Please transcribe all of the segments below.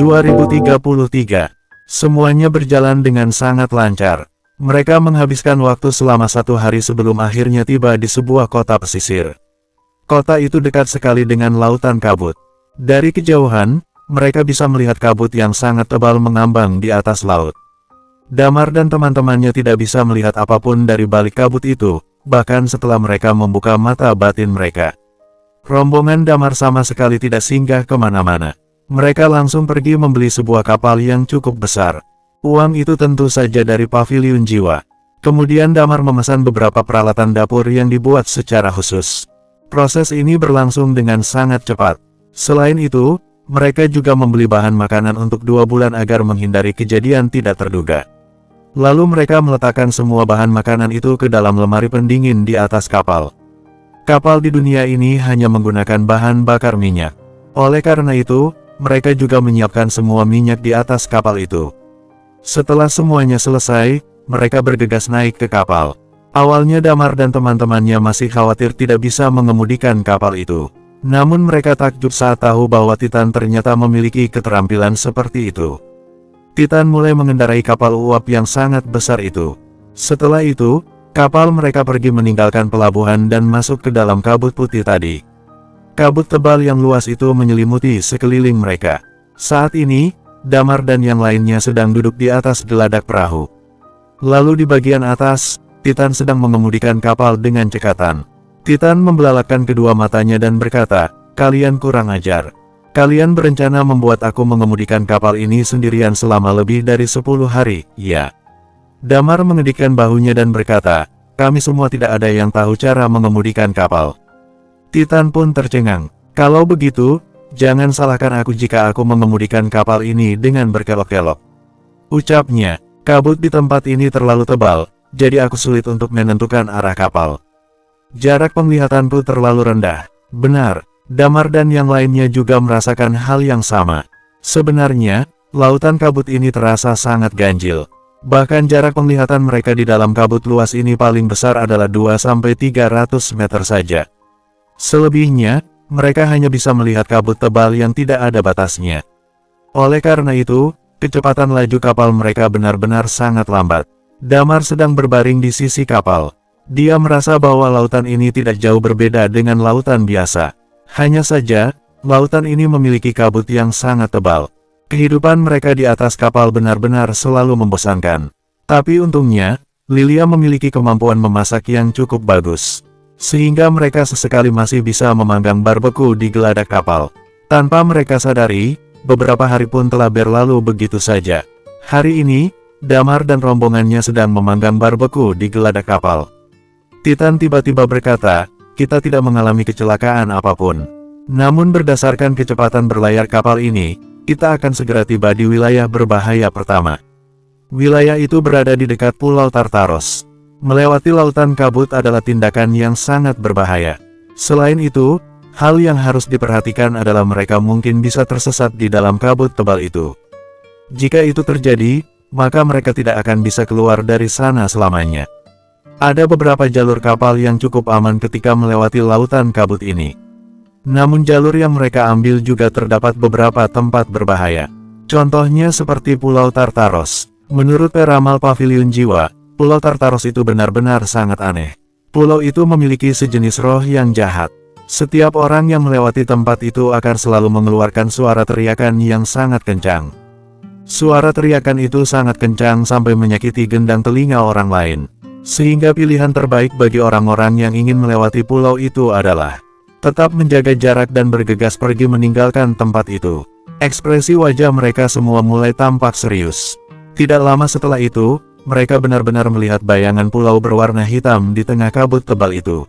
2033. Semuanya berjalan dengan sangat lancar. Mereka menghabiskan waktu selama 1 hari sebelum akhirnya tiba di sebuah kota pesisir. Kota itu dekat sekali dengan lautan kabut. Dari kejauhan, mereka bisa melihat kabut yang sangat tebal mengambang di atas laut. Damar dan teman-temannya tidak bisa melihat apapun dari balik kabut itu, bahkan setelah mereka membuka mata batin mereka. Rombongan Damar sama sekali tidak singgah kemana-mana. Mereka langsung pergi membeli sebuah kapal yang cukup besar. Uang itu tentu saja dari paviliun jiwa. Kemudian Damar memesan beberapa peralatan dapur yang dibuat secara khusus. Proses ini berlangsung dengan sangat cepat. Selain itu, mereka juga membeli bahan makanan untuk 2 bulan agar menghindari kejadian tidak terduga. Lalu mereka meletakkan semua bahan makanan itu ke dalam lemari pendingin di atas kapal. Kapal di dunia ini hanya menggunakan bahan bakar minyak. Oleh karena itu, mereka juga menyiapkan semua minyak di atas kapal itu. Setelah semuanya selesai, mereka bergegas naik ke kapal. Awalnya Damar dan teman-temannya masih khawatir tidak bisa mengemudikan kapal itu. Namun mereka takjub saat tahu bahwa Titan ternyata memiliki keterampilan seperti itu. Titan mulai mengendarai kapal uap yang sangat besar itu. Setelah itu, kapal mereka pergi meninggalkan pelabuhan dan masuk ke dalam kabut putih tadi. Kabut tebal yang luas itu menyelimuti sekeliling mereka. Saat ini, Damar dan yang lainnya sedang duduk di atas geladak perahu. Lalu di bagian atas, Titan sedang mengemudikan kapal dengan cekatan. Titan membelalakkan kedua matanya dan berkata, "Kalian kurang ajar. Kalian berencana membuat aku mengemudikan kapal ini sendirian selama lebih dari 10 hari, ya?" Damar mengedikkan bahunya dan berkata, "Kami semua tidak ada yang tahu cara mengemudikan kapal." Titan pun tercengang. "Kalau begitu, jangan salahkan aku jika aku mengemudikan kapal ini dengan berkelok-kelok," ucapnya. "Kabut di tempat ini terlalu tebal, jadi aku sulit untuk menentukan arah kapal. Jarak penglihatanku terlalu rendah." Benar, Damar dan yang lainnya juga merasakan hal yang sama. Sebenarnya, lautan kabut ini terasa sangat ganjil. Bahkan jarak penglihatan mereka di dalam kabut luas ini paling besar adalah 2-300 meter saja. Selebihnya, mereka hanya bisa melihat kabut tebal yang tidak ada batasnya. Oleh karena itu, kecepatan laju kapal mereka benar-benar sangat lambat. Damar sedang berbaring di sisi kapal. Dia merasa bahwa lautan ini tidak jauh berbeda dengan lautan biasa. Hanya saja, lautan ini memiliki kabut yang sangat tebal. Kehidupan mereka di atas kapal benar-benar selalu membosankan. Tapi untungnya, Lilia memiliki kemampuan memasak yang cukup bagus. Sehingga mereka sesekali masih bisa memanggang barbeku di geladak kapal. Tanpa mereka sadari, beberapa hari pun telah berlalu begitu saja. Hari ini, Damar dan rombongannya sedang memanggang barbeku di geladak kapal. Titan tiba-tiba berkata, "Kita tidak mengalami kecelakaan apapun. Namun berdasarkan kecepatan berlayar kapal ini, kita akan segera tiba di wilayah berbahaya pertama." Wilayah itu berada di dekat Pulau Tartaros. Melewati lautan kabut adalah tindakan yang sangat berbahaya. Selain itu, hal yang harus diperhatikan adalah mereka mungkin bisa tersesat di dalam kabut tebal itu. Jika itu terjadi, maka mereka tidak akan bisa keluar dari sana selamanya. Ada beberapa jalur kapal yang cukup aman ketika melewati lautan kabut ini. Namun jalur yang mereka ambil juga terdapat beberapa tempat berbahaya. Contohnya seperti Pulau Tartaros. Menurut peramal Paviliun Jiwa, Pulau Tartaros itu benar-benar sangat aneh. Pulau itu memiliki sejenis roh yang jahat. Setiap orang yang melewati tempat itu akan selalu mengeluarkan suara teriakan yang sangat kencang. Suara teriakan itu sangat kencang sampai menyakiti gendang telinga orang lain. Sehingga pilihan terbaik bagi orang-orang yang ingin melewati pulau itu adalah tetap menjaga jarak dan bergegas pergi meninggalkan tempat itu. Ekspresi wajah mereka semua mulai tampak serius. Tidak lama setelah itu, mereka benar-benar melihat bayangan pulau berwarna hitam di tengah kabut tebal itu.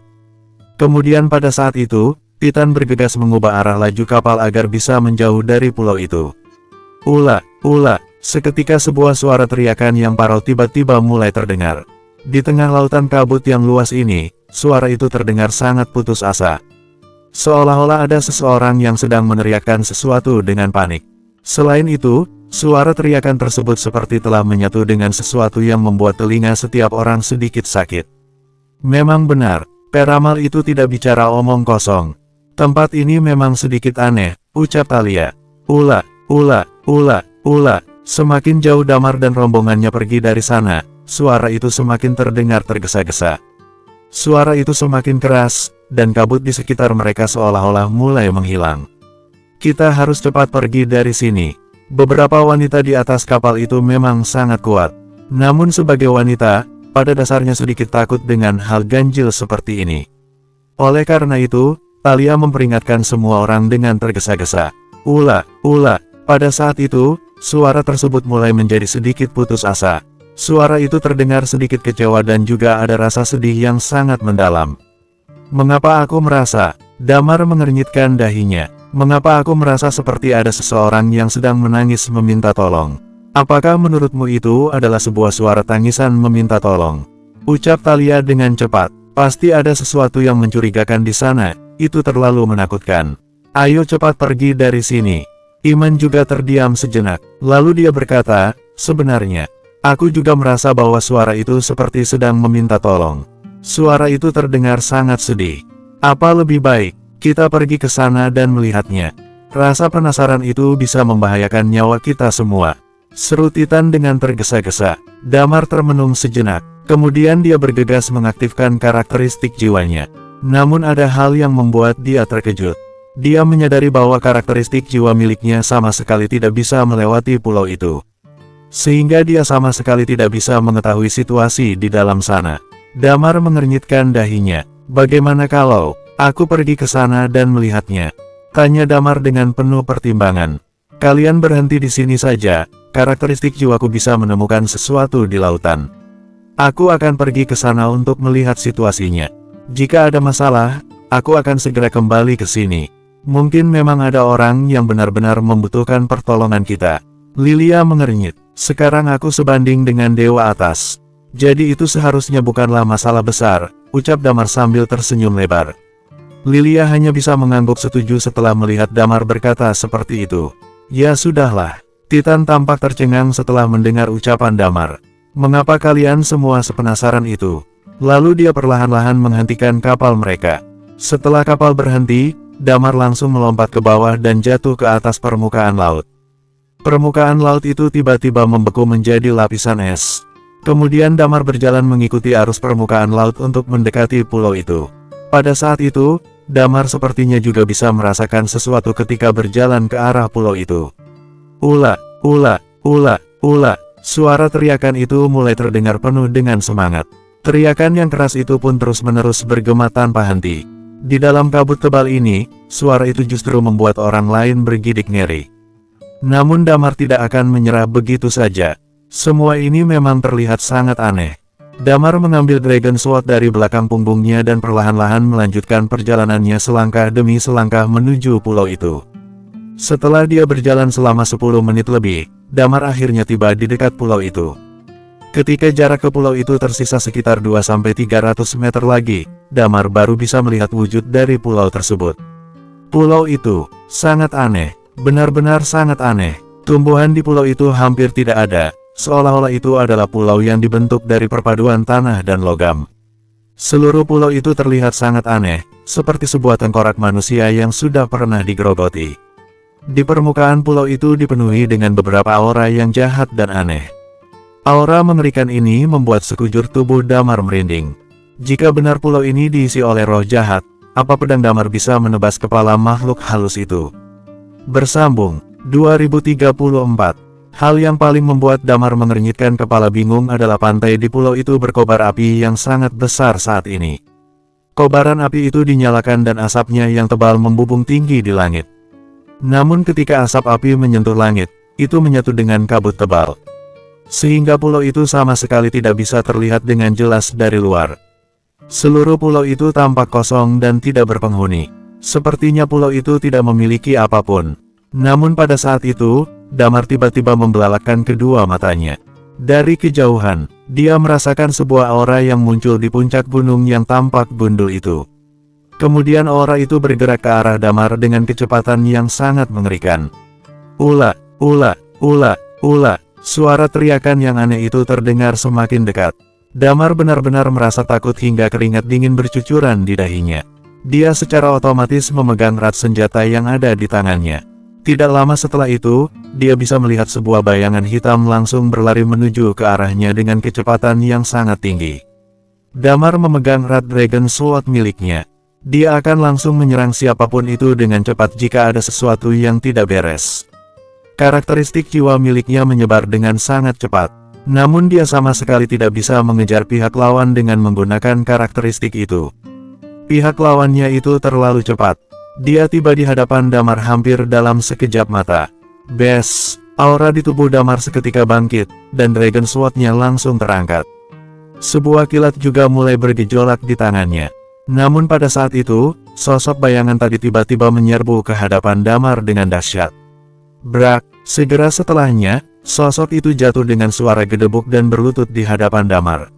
Kemudian pada saat itu, Titan bergegas mengubah arah laju kapal agar bisa menjauh dari pulau itu. Ula, ula, seketika sebuah suara teriakan yang parau tiba-tiba mulai terdengar. Di tengah lautan kabut yang luas ini, suara itu terdengar sangat putus asa. Seolah-olah ada seseorang yang sedang meneriakkan sesuatu dengan panik. Selain itu, suara teriakan tersebut seperti telah menyatu dengan sesuatu yang membuat telinga setiap orang sedikit sakit. Memang benar, peramal itu tidak bicara omong kosong. Tempat ini memang sedikit aneh, ucap Thalia. Ula. Semakin jauh Damar dan rombongannya pergi dari sana, suara itu semakin terdengar tergesa-gesa. Suara itu semakin keras, dan kabut di sekitar mereka seolah-olah mulai menghilang. Kita harus cepat pergi dari sini. Beberapa wanita di atas kapal itu memang sangat kuat. Namun sebagai wanita, pada dasarnya sedikit takut dengan hal ganjil seperti ini. Oleh karena itu, Thalia memperingatkan semua orang dengan tergesa-gesa. Ula. Pada saat itu, suara tersebut mulai menjadi sedikit putus asa. Suara itu terdengar sedikit kecewa dan juga ada rasa sedih yang sangat mendalam. Mengapa aku merasa? Damar mengernyitkan dahinya. Mengapa aku merasa seperti ada seseorang yang sedang menangis meminta tolong? Apakah menurutmu itu adalah sebuah suara tangisan meminta tolong? Ucap Thalia dengan cepat. Pasti ada sesuatu yang mencurigakan di sana, itu terlalu menakutkan. Ayo cepat pergi dari sini. Iman juga terdiam sejenak. Lalu dia berkata, sebenarnya, aku juga merasa bahwa suara itu seperti sedang meminta tolong. Suara itu terdengar sangat sedih. Apa lebih baik, kita pergi ke sana dan melihatnya. Rasa penasaran itu bisa membahayakan nyawa kita semua. Seru Titan dengan tergesa-gesa. Damar termenung sejenak. Kemudian dia bergegas mengaktifkan karakteristik jiwanya. Namun ada hal yang membuat dia terkejut. Dia menyadari bahwa karakteristik jiwa miliknya sama sekali tidak bisa melewati pulau itu. Sehingga dia sama sekali tidak bisa mengetahui situasi di dalam sana. Damar mengernyitkan dahinya. Bagaimana kalau aku pergi ke sana dan melihatnya? Tanya Damar dengan penuh pertimbangan. Kalian berhenti di sini saja, karakteristik jiwaku bisa menemukan sesuatu di lautan. Aku akan pergi ke sana untuk melihat situasinya. Jika ada masalah, aku akan segera kembali ke sini. Mungkin memang ada orang yang benar-benar membutuhkan pertolongan kita. Lilia mengernyit. Sekarang aku sebanding dengan dewa atas. Jadi itu seharusnya bukanlah masalah besar, ucap Damar sambil tersenyum lebar. Lilia hanya bisa mengangguk setuju setelah melihat Damar berkata seperti itu. Ya sudahlah. Titan tampak tercengang setelah mendengar ucapan Damar. Mengapa kalian semua sepenasaran itu? Lalu dia perlahan-lahan menghentikan kapal mereka. Setelah kapal berhenti, Damar langsung melompat ke bawah dan jatuh ke atas permukaan laut. Permukaan laut itu tiba-tiba membeku menjadi lapisan es. Kemudian Damar berjalan mengikuti arus permukaan laut untuk mendekati pulau itu. Pada saat itu, Damar sepertinya juga bisa merasakan sesuatu ketika berjalan ke arah pulau itu. Ula. Suara teriakan itu mulai terdengar penuh dengan semangat. Teriakan yang keras itu pun terus-menerus bergema tanpa henti. Di dalam kabut tebal ini, suara itu justru membuat orang lain bergidik ngeri. Namun Damar tidak akan menyerah begitu saja. Semua ini memang terlihat sangat aneh. Damar mengambil Dragon Sword dari belakang punggungnya dan perlahan-lahan melanjutkan perjalanannya selangkah demi selangkah menuju pulau itu. Setelah dia berjalan selama 10 menit lebih, Damar akhirnya tiba di dekat pulau itu. Ketika jarak ke pulau itu tersisa sekitar 2-300 meter lagi, Damar baru bisa melihat wujud dari pulau tersebut. Pulau itu sangat aneh. Benar-benar sangat aneh. Tumbuhan di pulau itu hampir tidak ada, seolah-olah itu adalah pulau yang dibentuk dari perpaduan tanah dan logam. Seluruh pulau itu terlihat sangat aneh, seperti sebuah tengkorak manusia yang sudah pernah digerogoti. Di permukaan pulau itu dipenuhi dengan beberapa aura yang jahat dan aneh. Aura mengerikan ini membuat sekujur tubuh Damar merinding. Jika benar pulau ini diisi oleh roh jahat, apa pedang Damar bisa menebas kepala makhluk halus itu? Bersambung 2034. Hal yang paling membuat Damar mengernyitkan kepala bingung adalah pantai di pulau itu berkobar api yang sangat besar saat ini. Kobaran api itu dinyalakan dan asapnya yang tebal membubung tinggi di langit. Namun ketika asap api menyentuh langit, itu menyatu dengan kabut tebal. Sehingga pulau itu sama sekali tidak bisa terlihat dengan jelas dari luar. Seluruh pulau itu tampak kosong dan tidak berpenghuni. Sepertinya pulau itu tidak memiliki apapun. Namun pada saat itu, Damar tiba-tiba membelalakkan kedua matanya. Dari kejauhan, dia merasakan sebuah aura yang muncul di puncak gunung yang tampak gundul itu. Kemudian aura itu bergerak ke arah Damar dengan kecepatan yang sangat mengerikan. Ula. Suara teriakan yang aneh itu terdengar semakin dekat. Damar benar-benar merasa takut hingga keringat dingin bercucuran di dahinya. Dia secara otomatis memegang erat senjata yang ada di tangannya. Tidak lama setelah itu, dia bisa melihat sebuah bayangan hitam langsung berlari menuju ke arahnya dengan kecepatan yang sangat tinggi. Damar memegang erat Dragon Sword miliknya. Dia akan langsung menyerang siapapun itu dengan cepat jika ada sesuatu yang tidak beres. Karakteristik jiwa miliknya menyebar dengan sangat cepat. Namun dia sama sekali tidak bisa mengejar pihak lawan dengan menggunakan karakteristik itu. Pihak lawannya itu terlalu cepat. Dia tiba di hadapan Damar hampir dalam sekejap mata. Bes! Aura di tubuh Damar seketika bangkit, dan Dragon Sword-nya langsung terangkat. Sebuah kilat juga mulai bergejolak di tangannya. Namun pada saat itu, sosok bayangan tadi tiba-tiba menyerbu ke hadapan Damar dengan dahsyat. Brak! Segera setelahnya, sosok itu jatuh dengan suara gedebuk dan berlutut di hadapan Damar.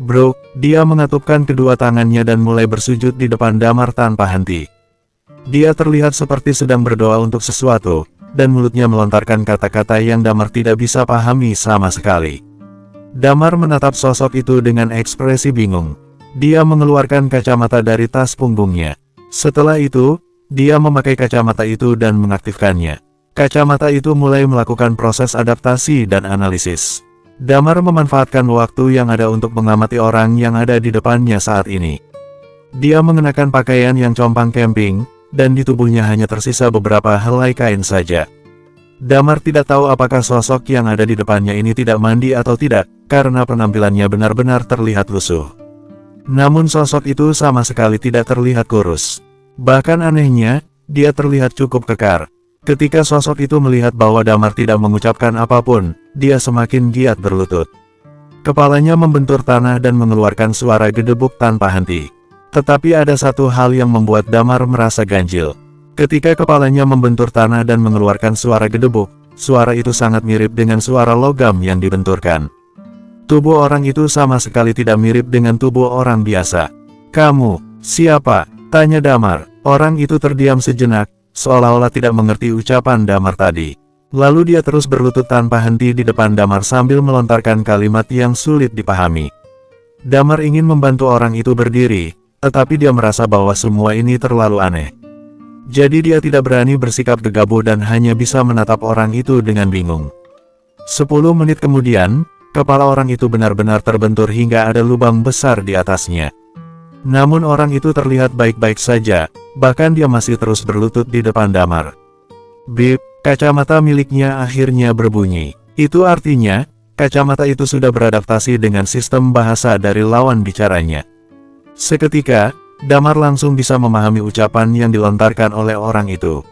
Bro, dia mengatupkan kedua tangannya dan mulai bersujud di depan Damar tanpa henti. Dia terlihat seperti sedang berdoa untuk sesuatu, dan mulutnya melontarkan kata-kata yang Damar tidak bisa pahami sama sekali. Damar menatap sosok itu dengan ekspresi bingung. Dia mengeluarkan kacamata dari tas punggungnya. Setelah itu, dia memakai kacamata itu dan mengaktifkannya. Kacamata itu mulai melakukan proses adaptasi dan analisis. Damar memanfaatkan waktu yang ada untuk mengamati orang yang ada di depannya saat ini. Dia mengenakan pakaian yang compang camping, dan di tubuhnya hanya tersisa beberapa helai kain saja. Damar tidak tahu apakah sosok yang ada di depannya ini tidak mandi atau tidak, karena penampilannya benar-benar terlihat lusuh. Namun sosok itu sama sekali tidak terlihat kurus. Bahkan anehnya, dia terlihat cukup kekar. Ketika sosok itu melihat bahwa Damar tidak mengucapkan apapun, dia semakin giat berlutut. Kepalanya membentur tanah dan mengeluarkan suara gedebuk tanpa henti. Tetapi ada satu hal yang membuat Damar merasa ganjil. Ketika kepalanya membentur tanah dan mengeluarkan suara gedebuk, suara itu sangat mirip dengan suara logam yang dibenturkan. Tubuh orang itu sama sekali tidak mirip dengan tubuh orang biasa. "Kamu, siapa?" tanya Damar. Orang itu terdiam sejenak, seolah-olah tidak mengerti ucapan Damar tadi. Lalu dia terus berlutut tanpa henti di depan Damar sambil melontarkan kalimat yang sulit dipahami. Damar ingin membantu orang itu berdiri, tetapi dia merasa bahwa semua ini terlalu aneh. Jadi dia tidak berani bersikap gegabah dan hanya bisa menatap orang itu dengan bingung. 10 menit kemudian, kepala orang itu benar-benar terbentur hingga ada lubang besar di atasnya. Namun orang itu terlihat baik-baik saja, bahkan dia masih terus berlutut di depan Damar. Bip, kacamata miliknya akhirnya berbunyi. Itu artinya, kacamata itu sudah beradaptasi dengan sistem bahasa dari lawan bicaranya. Seketika, Damar langsung bisa memahami ucapan yang dilontarkan oleh orang itu.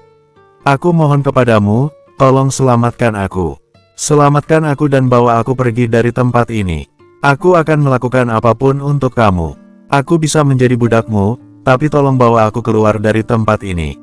"Aku mohon kepadamu, tolong selamatkan aku. Selamatkan aku dan bawa aku pergi dari tempat ini. Aku akan melakukan apapun untuk kamu. Aku bisa menjadi budakmu, tapi tolong bawa aku keluar dari tempat ini.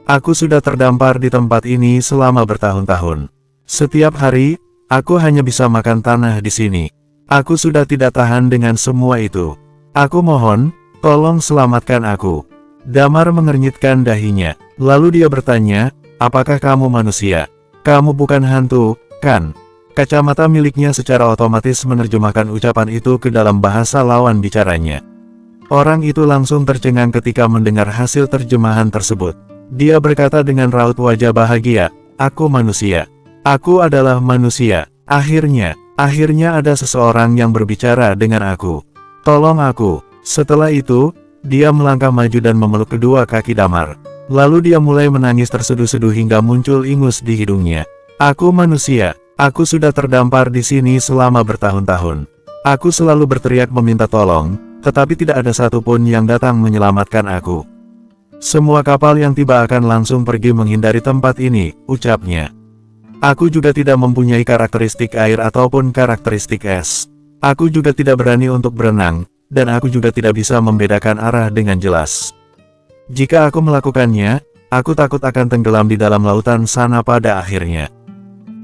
Aku sudah terdampar di tempat ini selama bertahun-tahun. Setiap hari, aku hanya bisa makan tanah di sini. Aku sudah tidak tahan dengan semua itu. Aku mohon, tolong selamatkan aku." Damar mengernyitkan dahinya. Lalu dia bertanya, "Apakah kamu manusia? Kamu bukan hantu, kan?" Kacamata miliknya secara otomatis menerjemahkan ucapan itu ke dalam bahasa lawan bicaranya. Orang itu langsung tercengang ketika mendengar hasil terjemahan tersebut. Dia berkata dengan raut wajah bahagia, "Aku manusia. Aku adalah manusia. Akhirnya ada seseorang yang berbicara dengan aku. Tolong aku." Setelah itu, dia melangkah maju dan memeluk kedua kaki Damar. Lalu dia mulai menangis terseduh-seduh hingga muncul ingus di hidungnya. "Aku manusia. Aku sudah terdampar di sini selama bertahun-tahun. Aku selalu berteriak meminta tolong, tetapi tidak ada satupun yang datang menyelamatkan aku. Semua kapal yang tiba akan langsung pergi menghindari tempat ini," ucapnya. "Aku juga tidak mempunyai karakteristik air ataupun karakteristik es. Aku juga tidak berani untuk berenang, dan aku juga tidak bisa membedakan arah dengan jelas. Jika aku melakukannya, aku takut akan tenggelam di dalam lautan sana pada akhirnya."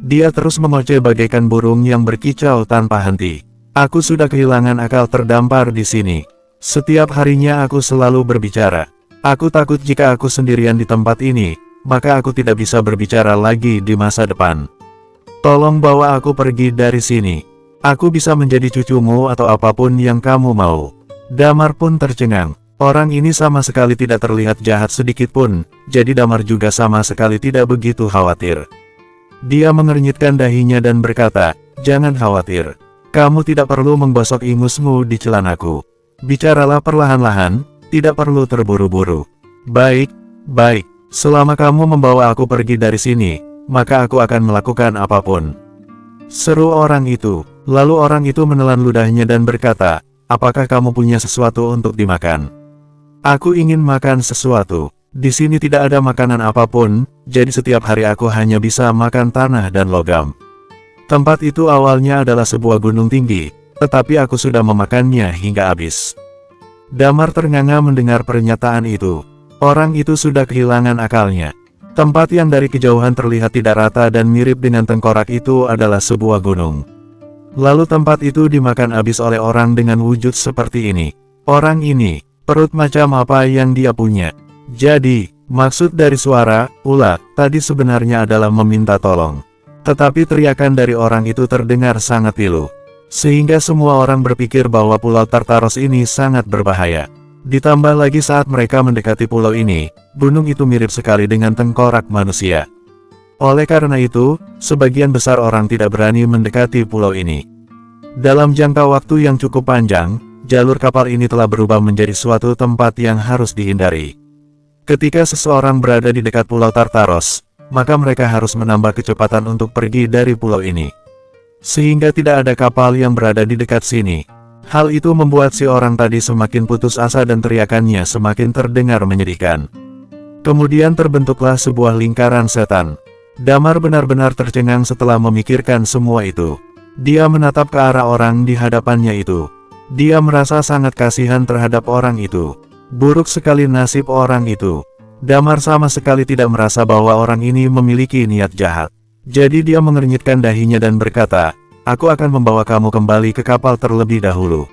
Dia terus mengoceh bagaikan burung yang berkicau tanpa henti. "Aku sudah kehilangan akal terdampar di sini. Setiap harinya aku selalu berbicara. Aku takut jika aku sendirian di tempat ini, maka aku tidak bisa berbicara lagi di masa depan. Tolong bawa aku pergi dari sini. Aku bisa menjadi cucumu atau apapun yang kamu mau." Damar pun tercengang. Orang ini sama sekali tidak terlihat jahat sedikit pun, jadi Damar juga sama sekali tidak begitu khawatir. Dia mengernyitkan dahinya dan berkata, "Jangan khawatir. Kamu tidak perlu menggosok ingusmu di celanaku. Bicaralah perlahan-lahan, tidak perlu terburu-buru." Baik, baik. Selama kamu membawa aku pergi dari sini, maka aku akan melakukan apapun," seru orang itu. Lalu orang itu menelan ludahnya dan berkata, "Apakah kamu punya sesuatu untuk dimakan?" "Aku ingin makan sesuatu. Di sini tidak ada makanan apapun, jadi setiap hari aku hanya bisa makan tanah dan logam. Tempat itu awalnya adalah sebuah gunung tinggi, tetapi aku sudah memakannya hingga habis." Damar ternganga mendengar pernyataan itu. Orang itu sudah kehilangan akalnya. Tempat yang dari kejauhan terlihat tidak rata dan mirip dengan tengkorak itu adalah sebuah gunung. Lalu tempat itu dimakan habis oleh orang dengan wujud seperti ini. Orang ini, perut macam apa yang dia punya? Jadi, maksud dari suara ulat tadi sebenarnya adalah meminta tolong. Tetapi teriakan dari orang itu terdengar sangat pilu, sehingga semua orang berpikir bahwa Pulau Tartaros ini sangat berbahaya. Ditambah lagi saat mereka mendekati pulau ini, gunung itu mirip sekali dengan tengkorak manusia. Oleh karena itu, sebagian besar orang tidak berani mendekati pulau ini. Dalam jangka waktu yang cukup panjang, jalur kapal ini telah berubah menjadi suatu tempat yang harus dihindari. Ketika seseorang berada di dekat Pulau Tartaros, maka mereka harus menambah kecepatan untuk pergi dari pulau ini, sehingga tidak ada kapal yang berada di dekat sini. Hal itu membuat si orang tadi semakin putus asa dan teriakannya semakin terdengar menyedihkan. Kemudian terbentuklah sebuah lingkaran setan. Damar benar-benar tercengang setelah memikirkan semua itu. Dia menatap ke arah orang di hadapannya itu. Dia merasa sangat kasihan terhadap orang itu. Buruk sekali nasib orang itu. Damar sama sekali tidak merasa bahwa orang ini memiliki niat jahat. Jadi dia mengernyitkan dahinya dan berkata, "Aku akan membawa kamu kembali ke kapal terlebih dahulu.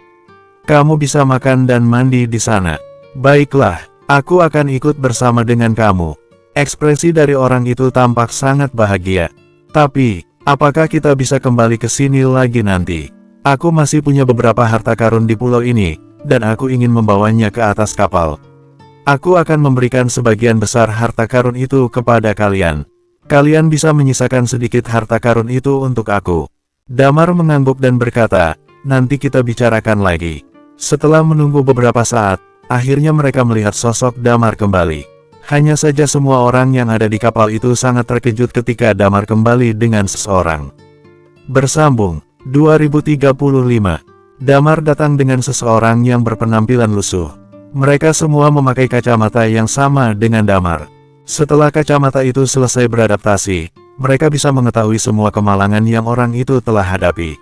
Kamu bisa makan dan mandi di sana." "Baiklah, aku akan ikut bersama dengan kamu." Ekspresi dari orang itu tampak sangat bahagia. "Tapi, apakah kita bisa kembali ke sini lagi nanti? Aku masih punya beberapa harta karun di pulau ini, dan aku ingin membawanya ke atas kapal. Aku akan memberikan sebagian besar harta karun itu kepada kalian. Kalian bisa menyisakan sedikit harta karun itu untuk aku." Damar mengangguk dan berkata, "Nanti kita bicarakan lagi." Setelah menunggu beberapa saat, akhirnya mereka melihat sosok Damar kembali. Hanya saja semua orang yang ada di kapal itu sangat terkejut ketika Damar kembali dengan seseorang. Bersambung 2035. Damar datang dengan seseorang yang berpenampilan lusuh. Mereka semua memakai kacamata yang sama dengan Damar. Setelah kacamata itu selesai beradaptasi, mereka bisa mengetahui semua kemalangan yang orang itu telah hadapi.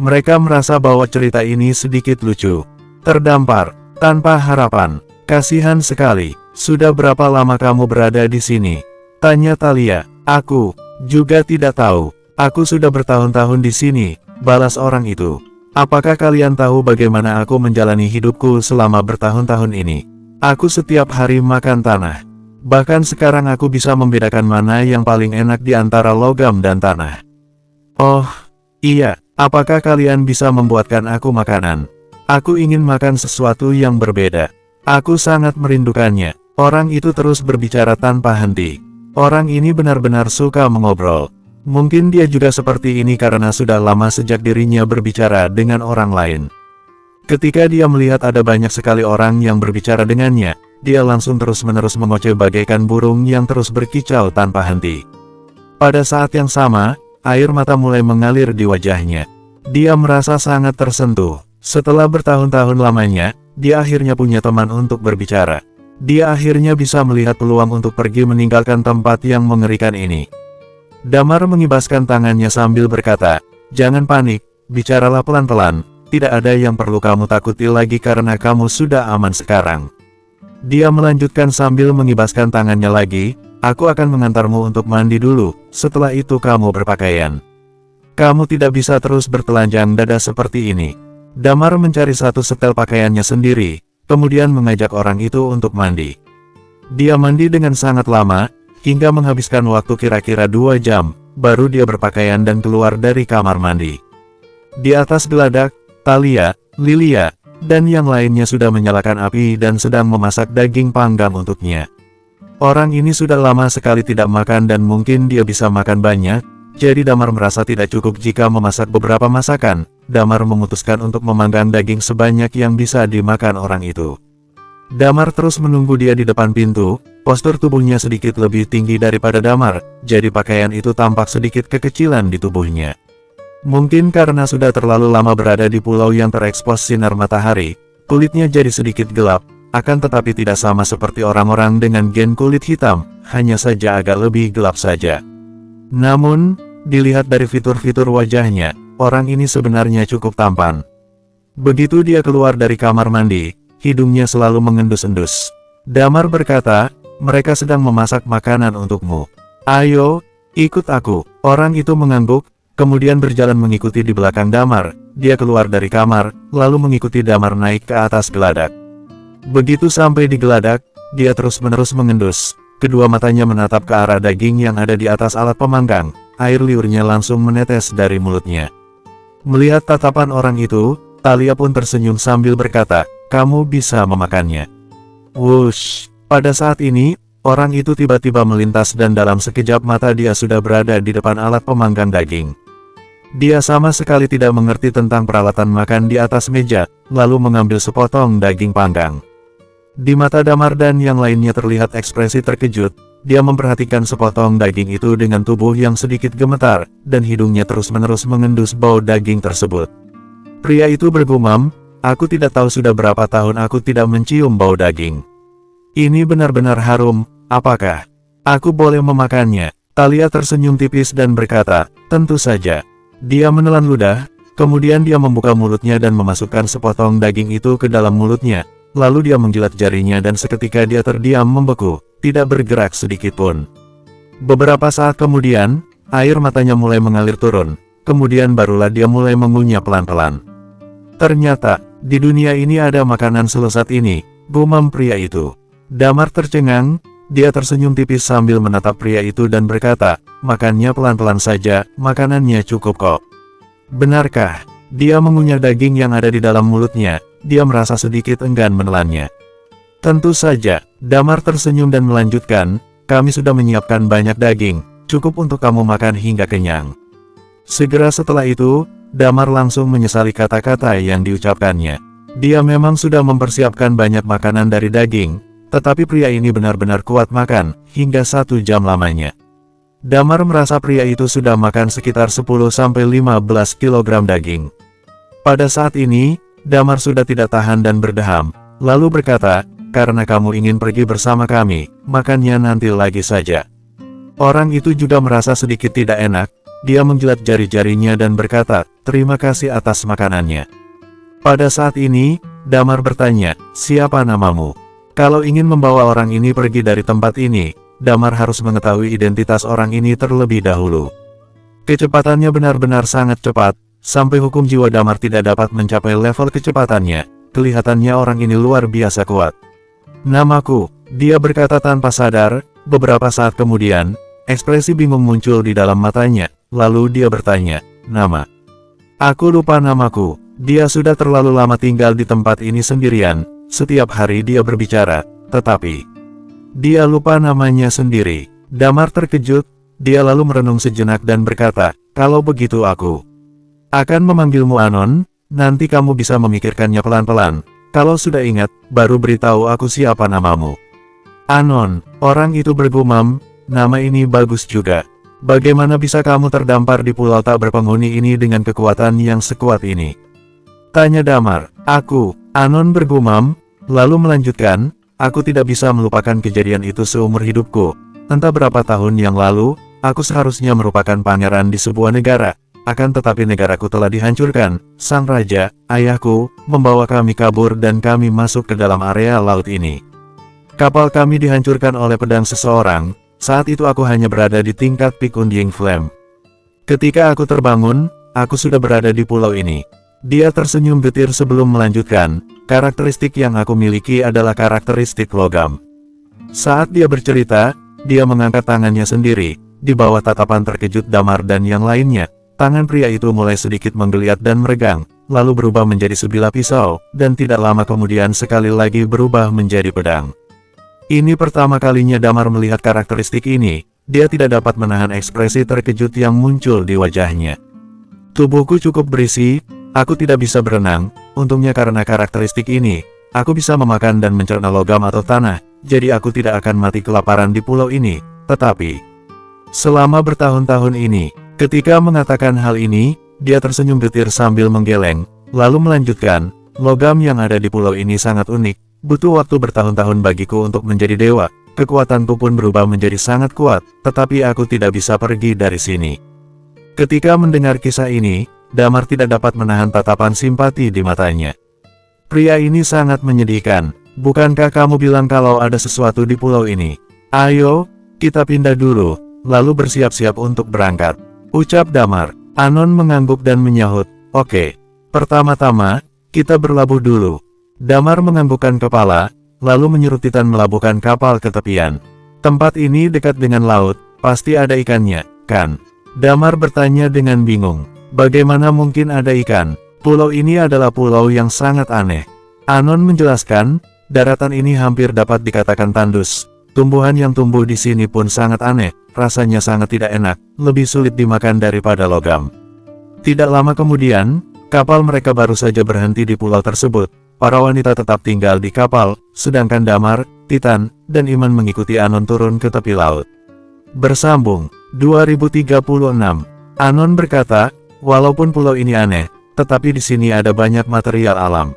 Mereka merasa bahwa cerita ini sedikit lucu. "Terdampar, tanpa harapan. Kasihan sekali. Sudah berapa lama kamu berada di sini?" tanya Thalia. "Aku juga tidak tahu. Aku sudah bertahun-tahun di sini," balas orang itu. "Apakah kalian tahu bagaimana aku menjalani hidupku selama bertahun-tahun ini? Aku setiap hari makan tanah. Bahkan sekarang aku bisa membedakan mana yang paling enak di antara logam dan tanah." "Oh, iya, apakah kalian bisa membuatkan aku makanan? Aku ingin makan sesuatu yang berbeda. Aku sangat merindukannya." Orang itu terus berbicara tanpa henti. Orang ini benar-benar suka mengobrol. Mungkin dia juga seperti ini karena sudah lama sejak dirinya berbicara dengan orang lain. Ketika dia melihat ada banyak sekali orang yang berbicara dengannya, dia langsung terus-menerus mengoceh bagaikan burung yang terus berkicau tanpa henti. Pada saat yang sama, air mata mulai mengalir di wajahnya. Dia merasa sangat tersentuh. Setelah bertahun-tahun lamanya, dia akhirnya punya teman untuk berbicara. Dia akhirnya bisa melihat peluang untuk pergi meninggalkan tempat yang mengerikan ini. Damar mengibaskan tangannya sambil berkata, "Jangan panik, bicaralah pelan-pelan. Tidak ada yang perlu kamu takuti lagi karena kamu sudah aman sekarang." Dia melanjutkan sambil mengibaskan tangannya lagi, "Aku akan mengantarmu untuk mandi dulu, setelah itu kamu berpakaian. Kamu tidak bisa terus bertelanjang dada seperti ini." Damar mencari satu setel pakaiannya sendiri, kemudian mengajak orang itu untuk mandi. Dia mandi dengan sangat lama, hingga menghabiskan waktu kira-kira 2 jam, baru dia berpakaian dan keluar dari kamar mandi. Di atas geladak, Thalia, Lilia, dan yang lainnya sudah menyalakan api dan sedang memasak daging panggang untuknya. Orang ini sudah lama sekali tidak makan dan mungkin dia bisa makan banyak, jadi Damar merasa tidak cukup jika memasak beberapa masakan. Damar memutuskan untuk memanggang daging sebanyak yang bisa dimakan orang itu. Damar terus menunggu dia di depan pintu. Postur tubuhnya sedikit lebih tinggi daripada Damar, jadi pakaian itu tampak sedikit kekecilan di tubuhnya. Mungkin karena sudah terlalu lama berada di pulau yang terekspos sinar matahari, kulitnya jadi sedikit gelap, akan tetapi tidak sama seperti orang-orang dengan gen kulit hitam, hanya saja agak lebih gelap saja. Namun, dilihat dari fitur-fitur wajahnya, orang ini sebenarnya cukup tampan. Begitu dia keluar dari kamar mandi, hidungnya selalu mengendus-endus. Damar berkata, "Mereka sedang memasak makanan untukmu. Ayo, ikut aku." Orang itu mengangguk, kemudian berjalan mengikuti di belakang Damar. Dia keluar dari kamar, lalu mengikuti Damar naik ke atas geladak. Begitu sampai di geladak, dia terus-menerus mengendus. Kedua matanya menatap ke arah daging yang ada di atas alat pemanggang. Air liurnya langsung menetes dari mulutnya. Melihat tatapan orang itu, Thalia pun tersenyum sambil berkata, "Kamu bisa memakannya." Wush! Pada saat ini, orang itu tiba-tiba melintas dan dalam sekejap mata dia sudah berada di depan alat pemanggang daging. Dia sama sekali tidak mengerti tentang peralatan makan di atas meja, lalu mengambil sepotong daging panggang. Di mata Damar dan yang lainnya terlihat ekspresi terkejut. Dia memperhatikan sepotong daging itu dengan tubuh yang sedikit gemetar, dan hidungnya terus-menerus mengendus bau daging tersebut. Pria itu bergumam, "Aku tidak tahu sudah berapa tahun aku tidak mencium bau daging. Ini benar-benar harum, apakah aku boleh memakannya?" Thalia tersenyum tipis dan berkata, "Tentu saja." Dia menelan ludah, kemudian dia membuka mulutnya dan memasukkan sepotong daging itu ke dalam mulutnya. Lalu dia menjilat jarinya dan seketika dia terdiam membeku, tidak bergerak sedikitpun. Beberapa saat kemudian, air matanya mulai mengalir turun, kemudian barulah dia mulai mengunyah pelan-pelan. "Ternyata, di dunia ini ada makanan selesat ini," gumam pria itu. Damar tercengang, dia tersenyum tipis sambil menatap pria itu dan berkata, "Makannya pelan-pelan saja, makanannya cukup kok." Benarkah? Dia mengunyah daging yang ada di dalam mulutnya, dia merasa sedikit enggan menelannya. "Tentu saja," Damar tersenyum dan melanjutkan, "Kami sudah menyiapkan banyak daging, cukup untuk kamu makan hingga kenyang." Segera setelah itu, Damar langsung menyesali kata-kata yang diucapkannya. Dia memang sudah mempersiapkan banyak makanan dari daging, tetapi pria ini benar-benar kuat makan, hingga 1 jam lamanya. Damar merasa pria itu sudah makan sekitar 10-15 kg daging. Pada saat ini, Damar sudah tidak tahan dan berdeham, lalu berkata, "Karena kamu ingin pergi bersama kami, makannya nanti lagi saja." Orang itu juga merasa sedikit tidak enak, dia menjilat jari-jarinya dan berkata, "Terima kasih atas makanannya." Pada saat ini, Damar bertanya, "Siapa namamu?" Kalau ingin membawa orang ini pergi dari tempat ini, Damar harus mengetahui identitas orang ini terlebih dahulu. Kecepatannya benar-benar sangat cepat, sampai hukum jiwa Damar tidak dapat mencapai level kecepatannya. Kelihatannya orang ini luar biasa kuat. "Namaku," dia berkata tanpa sadar. Beberapa saat kemudian, ekspresi bingung muncul di dalam matanya, lalu dia bertanya, "Nama?" "Aku lupa namaku." Dia sudah terlalu lama tinggal di tempat ini sendirian, setiap hari dia berbicara, tetapi dia lupa namanya sendiri. Damar terkejut, dia lalu merenung sejenak dan berkata, "Kalau begitu aku akan memanggilmu Anon, nanti kamu bisa memikirkannya pelan-pelan. Kalau sudah ingat, baru beritahu aku siapa namamu." "Anon," orang itu bergumam, "nama ini bagus juga. Bagaimana bisa kamu terdampar di pulau tak berpenghuni ini dengan kekuatan yang sekuat ini?" tanya Damar. "Aku," Anon bergumam, lalu melanjutkan, "aku tidak bisa melupakan kejadian itu seumur hidupku. Entah berapa tahun yang lalu, aku seharusnya merupakan pangeran di sebuah negara. Akan tetapi negaraku telah dihancurkan. Sang raja, ayahku, membawa kami kabur dan kami masuk ke dalam area laut ini. Kapal kami dihancurkan oleh pedang seseorang. Saat itu aku hanya berada di tingkat Peak Undying Flame. Ketika aku terbangun, aku sudah berada di pulau ini." Dia tersenyum getir sebelum melanjutkan, "Karakteristik yang aku miliki adalah karakteristik logam." Saat dia bercerita, dia mengangkat tangannya sendiri. Di bawah tatapan terkejut Damar dan yang lainnya, tangan pria itu mulai sedikit menggeliat dan meregang, lalu berubah menjadi sebilah pisau, dan tidak lama kemudian sekali lagi berubah menjadi pedang. Ini pertama kalinya Damar melihat karakteristik ini, dia tidak dapat menahan ekspresi terkejut yang muncul di wajahnya. Tubuhku cukup berisi, aku tidak bisa berenang, untungnya karena karakteristik ini, aku bisa memakan dan mencerna logam atau tanah, jadi aku tidak akan mati kelaparan di pulau ini, tetapi selama bertahun-tahun ini, ketika mengatakan hal ini, dia tersenyum getir sambil menggeleng, lalu melanjutkan, logam yang ada di pulau ini sangat unik, butuh waktu bertahun-tahun bagiku untuk menjadi dewa, kekuatanku pun berubah menjadi sangat kuat, tetapi aku tidak bisa pergi dari sini. Ketika mendengar kisah ini, Damar tidak dapat menahan tatapan simpati di matanya. Pria ini sangat menyedihkan, bukankah kamu bilang kalau ada sesuatu di pulau ini? Ayo, kita pindah dulu, lalu bersiap-siap untuk berangkat, ucap Damar. Anon mengangguk dan menyahut, oke, pertama-tama, kita berlabuh dulu. Damar menganggukkan kepala, lalu menyuruh Titan melabuhkan kapal ke tepian. Tempat ini dekat dengan laut, pasti ada ikannya, kan? Damar bertanya dengan bingung, bagaimana mungkin ada ikan? Pulau ini adalah pulau yang sangat aneh. Anon menjelaskan, daratan ini hampir dapat dikatakan tandus. Tumbuhan yang tumbuh di sini pun sangat aneh, rasanya sangat tidak enak, lebih sulit dimakan daripada logam. Tidak lama kemudian, kapal mereka baru saja berhenti di pulau tersebut. Para wanita tetap tinggal di kapal, sedangkan Damar, Titan, dan Iman mengikuti Anon turun ke tepi laut. Bersambung 2036. Anon berkata, walaupun pulau ini aneh, tetapi di sini ada banyak material alam.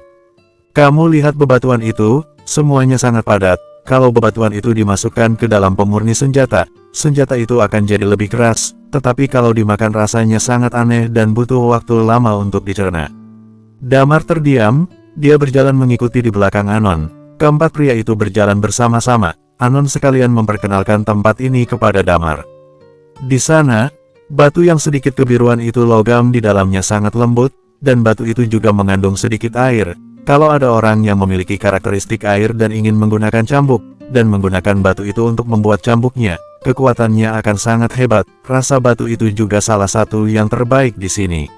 Kamu lihat bebatuan itu, semuanya sangat padat. Kalau bebatuan itu dimasukkan ke dalam pemurni senjata, senjata itu akan jadi lebih keras, tetapi kalau dimakan rasanya sangat aneh dan butuh waktu lama untuk dicerna. Damar terdiam, dia berjalan mengikuti di belakang Anon. Keempat pria itu berjalan bersama-sama. Anon sekalian memperkenalkan tempat ini kepada Damar. Di sana, batu yang sedikit kebiruan itu logam di dalamnya sangat lembut, dan batu itu juga mengandung sedikit air. Kalau ada orang yang memiliki karakteristik air dan ingin menggunakan cambuk, dan menggunakan batu itu untuk membuat cambuknya, kekuatannya akan sangat hebat. Rasa batu itu juga salah satu yang terbaik di sini.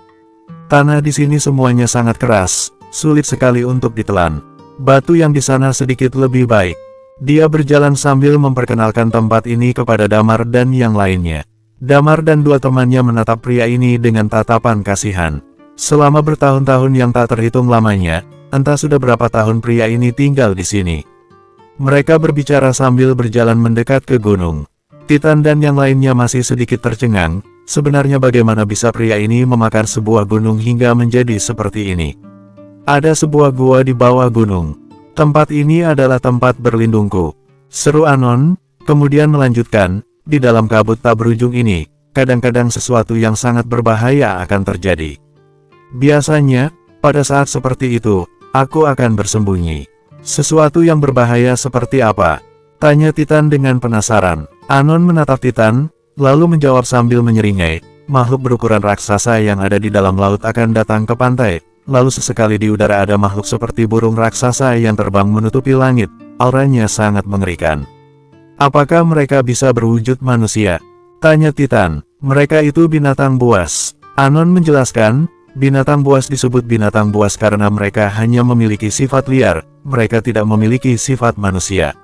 Tanah di sini semuanya sangat keras, sulit sekali untuk ditelan. Batu yang di sana sedikit lebih baik. Dia berjalan sambil memperkenalkan tempat ini kepada Damar dan yang lainnya. Damar dan dua temannya menatap pria ini dengan tatapan kasihan. Selama bertahun-tahun yang tak terhitung lamanya, entah sudah berapa tahun pria ini tinggal di sini. Mereka berbicara sambil berjalan mendekat ke gunung. Titan dan yang lainnya masih sedikit tercengang, sebenarnya bagaimana bisa pria ini memakan sebuah gunung hingga menjadi seperti ini. Ada sebuah gua di bawah gunung. Tempat ini adalah tempat berlindungku, seru Anon, kemudian melanjutkan, di dalam kabut tak berujung ini, kadang-kadang sesuatu yang sangat berbahaya akan terjadi. Biasanya, pada saat seperti itu, aku akan bersembunyi. Sesuatu yang berbahaya seperti apa? Tanya Titan dengan penasaran. Anon menatap Titan, lalu menjawab sambil menyeringai, makhluk berukuran raksasa yang ada di dalam laut akan datang ke pantai. Lalu sesekali di udara ada makhluk seperti burung raksasa yang terbang menutupi langit, auranya sangat mengerikan. Apakah mereka bisa berwujud manusia? Tanya Titan. Mereka itu binatang buas. Anon menjelaskan, binatang buas disebut binatang buas karena mereka hanya memiliki sifat liar, mereka tidak memiliki sifat manusia.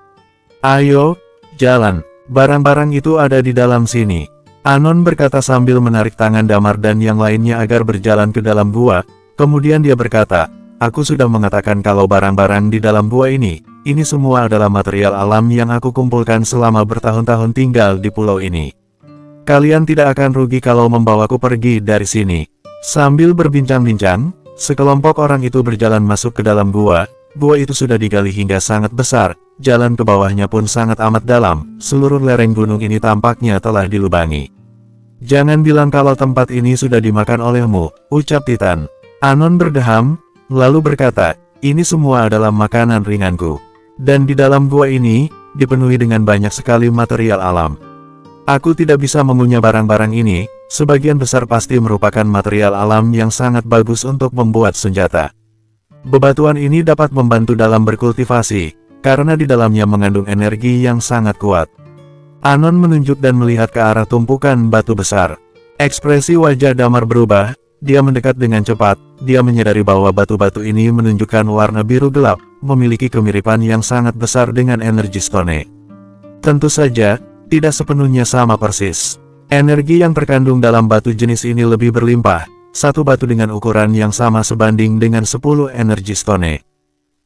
Ayo, jalan, barang-barang itu ada di dalam sini. Anon berkata sambil menarik tangan Damar dan yang lainnya agar berjalan ke dalam gua. Kemudian dia berkata, aku sudah mengatakan kalau barang-barang di dalam gua ini semua adalah material alam yang aku kumpulkan selama bertahun-tahun tinggal di pulau ini. Kalian tidak akan rugi kalau membawaku pergi dari sini. Sambil berbincang-bincang, sekelompok orang itu berjalan masuk ke dalam gua. Gua itu sudah digali hingga sangat besar, jalan ke bawahnya pun sangat amat dalam, seluruh lereng gunung ini tampaknya telah dilubangi. Jangan bilang kalau tempat ini sudah dimakan olehmu, ucap Titan. Anon berdeham, lalu berkata, ini semua adalah makanan ringanku. Dan di dalam gua ini, dipenuhi dengan banyak sekali material alam. Aku tidak bisa mengunyah barang-barang ini, sebagian besar pasti merupakan material alam yang sangat bagus untuk membuat senjata. Bebatuan ini dapat membantu dalam berkultivasi, karena di dalamnya mengandung energi yang sangat kuat. Anon menunjuk dan melihat ke arah tumpukan batu besar. Ekspresi wajah Damar berubah, dia mendekat dengan cepat. Dia menyadari bahwa batu-batu ini menunjukkan warna biru gelap, memiliki kemiripan yang sangat besar dengan energi stone. Tentu saja, tidak sepenuhnya sama persis. Energi yang terkandung dalam batu jenis ini lebih berlimpah. Satu batu dengan ukuran yang sama sebanding dengan 10 energi stone.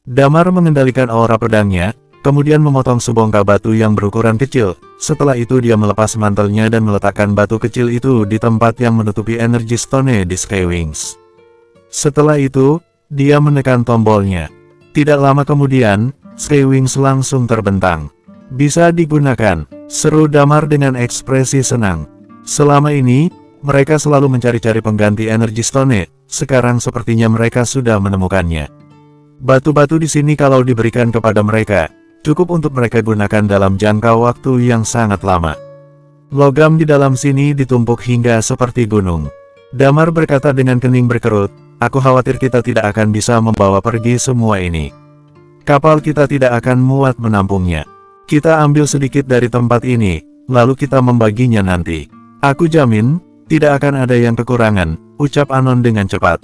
Damar mengendalikan aura pedangnya, kemudian memotong sebongkah batu yang berukuran kecil. Setelah itu dia melepas mantelnya dan meletakkan batu kecil itu di tempat yang menutupi energi stone di Skywings. Setelah itu, dia menekan tombolnya. Tidak lama kemudian, Skywings langsung terbentang. Bisa digunakan, seru Damar dengan ekspresi senang. Selama ini, mereka selalu mencari-cari pengganti energi stone, sekarang sepertinya mereka sudah menemukannya. Batu-batu di sini kalau diberikan kepada mereka, cukup untuk mereka gunakan dalam jangka waktu yang sangat lama. Logam di dalam sini ditumpuk hingga seperti gunung. Damar berkata dengan kening berkerut, aku khawatir kita tidak akan bisa membawa pergi semua ini. Kapal kita tidak akan muat menampungnya. Kita ambil sedikit dari tempat ini, lalu kita membaginya nanti. Aku jamin, tidak akan ada yang kekurangan, ucap Anon dengan cepat.